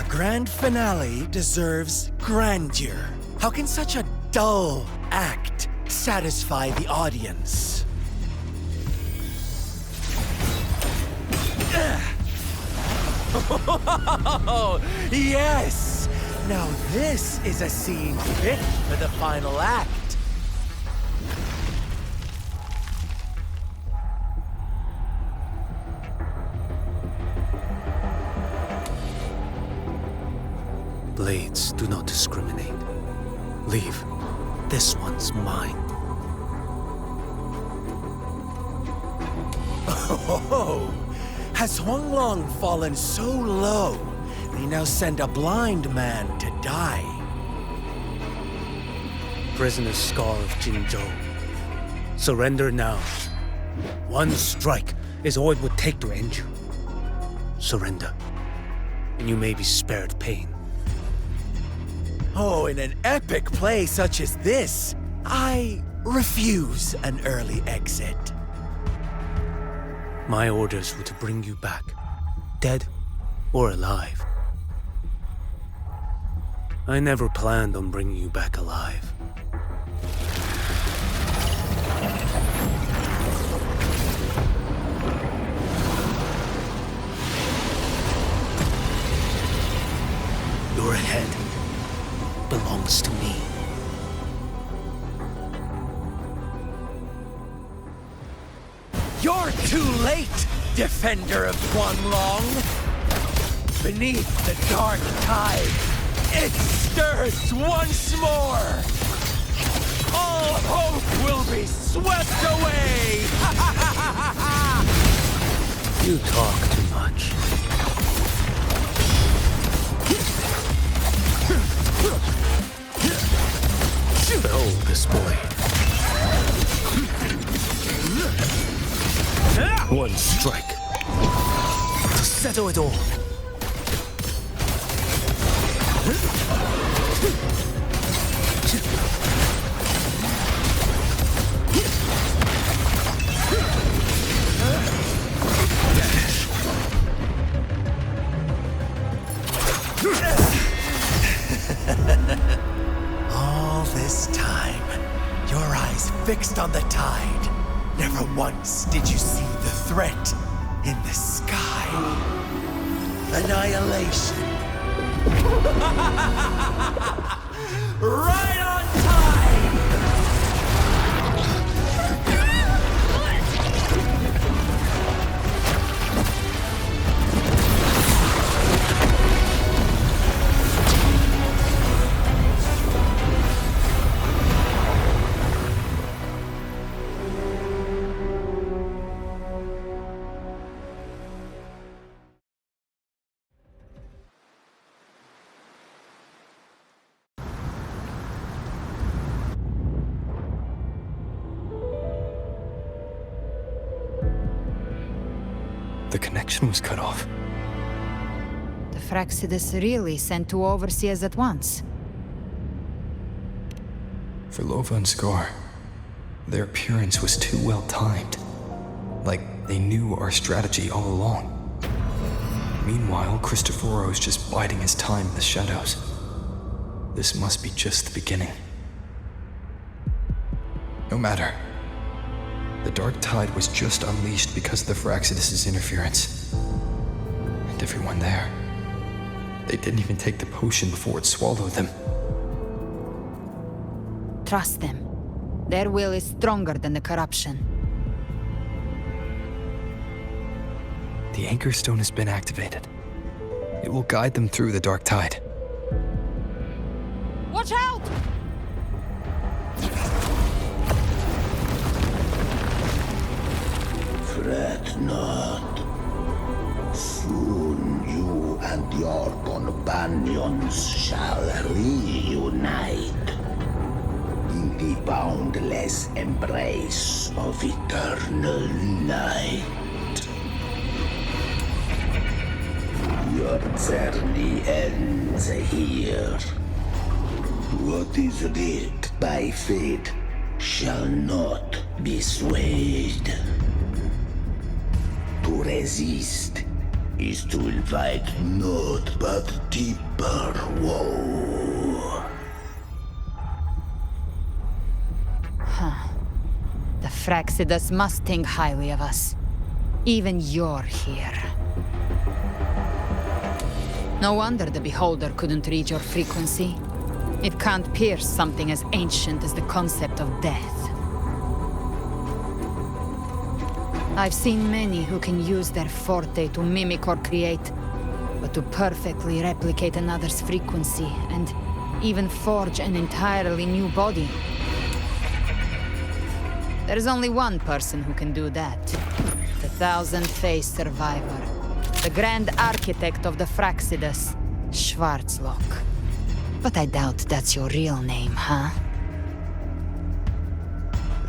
Speaker 10: Grand finale deserves grandeur. How can such a dull act satisfy the audience? Yes! Now this is a scene fit for the final act.
Speaker 15: Blades do not discriminate. Leave. This one's mine.
Speaker 10: Oh, Has Huanglong fallen so low, they now send a blind man to die?
Speaker 15: Prisoner's Scar of Jinzhou. Surrender now. One strike is all it would take to end you. Surrender, and you may be spared pain.
Speaker 10: Oh, in an epic play such as this, I refuse an early exit.
Speaker 15: My orders were to bring you back, dead or alive. I never planned on bringing you back alive. Your head belongs to me.
Speaker 10: You're too late, defender of Huanglong! Beneath the dark tide, it stirs once more! All hope will be swept away!
Speaker 15: You talk too much. Behold this boy. One strike to settle it all.
Speaker 10: All this time, your eyes fixed on the tide. Never once did you see the threat in the sky. Annihilation. Right on time!
Speaker 2: The connection was cut off.
Speaker 9: The Fraxidus really sent two overseers at once.
Speaker 2: For Lova and Scar, their appearance was too well timed. Like they knew our strategy all along. Meanwhile, Cristoforo's just biding his time in the shadows. This must be just the beginning. No matter. The dark tide was just unleashed because of the Fraxidus' interference. And everyone there, they didn't even take the potion before it swallowed them.
Speaker 9: Trust them. Their will is stronger than the corruption.
Speaker 2: The Anchor Stone has been activated. It will guide them through the dark tide.
Speaker 7: Watch out!
Speaker 17: Fret not. Soon you and your companions shall reunite in the boundless embrace of eternal light. Your journey ends here. What is writ by fate shall not be swayed. To resist is to invite naught but deeper woe.
Speaker 9: Huh. The Fraxidus must think highly of us. Even you're here. No wonder the Beholder couldn't read your frequency. It can't pierce something as ancient as the concept of death. I've seen many who can use their forte to mimic or create, but to perfectly replicate another's frequency and even forge an entirely new body. There's only one person who can do that. The thousand-faced survivor. The grand architect of the Fraxidus, Schwarzlock. But I doubt that's your real name, huh?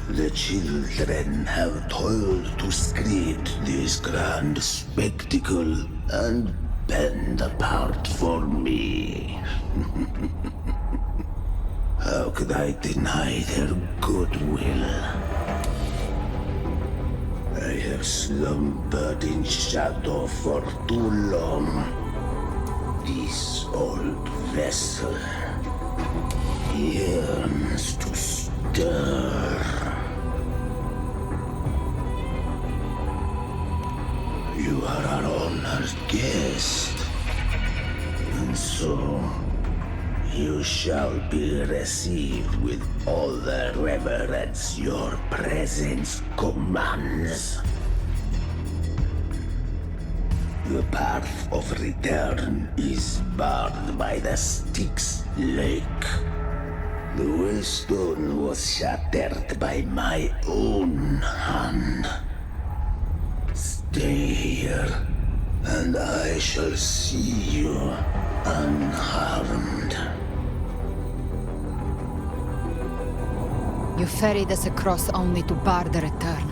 Speaker 17: The children have toiled to script this grand spectacle and bend apart for me. How could I deny their goodwill? I have slumbered in shadow for too long. This old vessel yearns to stir. You are our honored guest, and so you shall be received with all the reverence your presence commands. The path of return is barred by the Styx Lake. The waystone was shattered by my own hand. Stay here, and I shall see you unharmed.
Speaker 9: You ferried us across only to bar the return.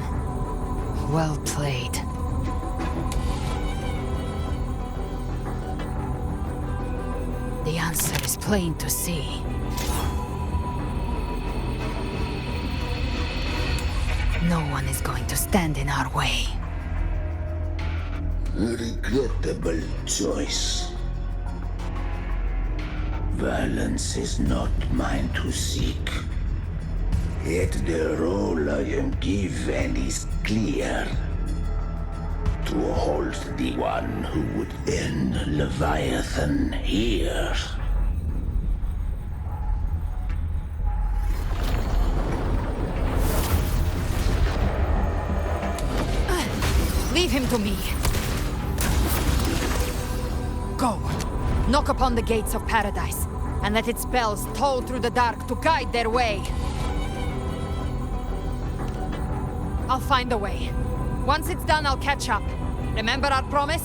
Speaker 9: Well played. The answer is plain to see. No one is going to stand in our way.
Speaker 17: A regrettable choice. Violence is not mine to seek. Yet the role I am given is clear. To hold the one who would end Leviathan here.
Speaker 9: Leave him to me. Go. Knock upon the gates of paradise, and let its bells toll through the dark to guide their way. I'll find a way. Once it's done, I'll catch up. Remember our promise?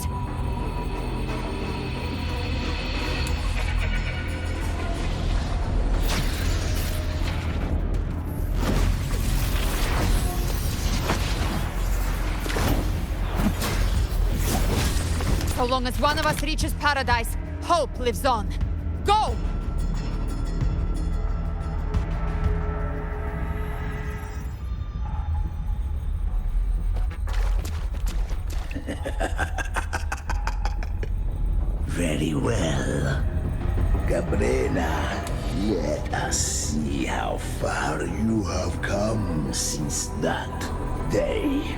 Speaker 9: So long as one of us reaches paradise, hope lives on. Go!
Speaker 17: Very well. Galbrena, let us see how far you have come since that day.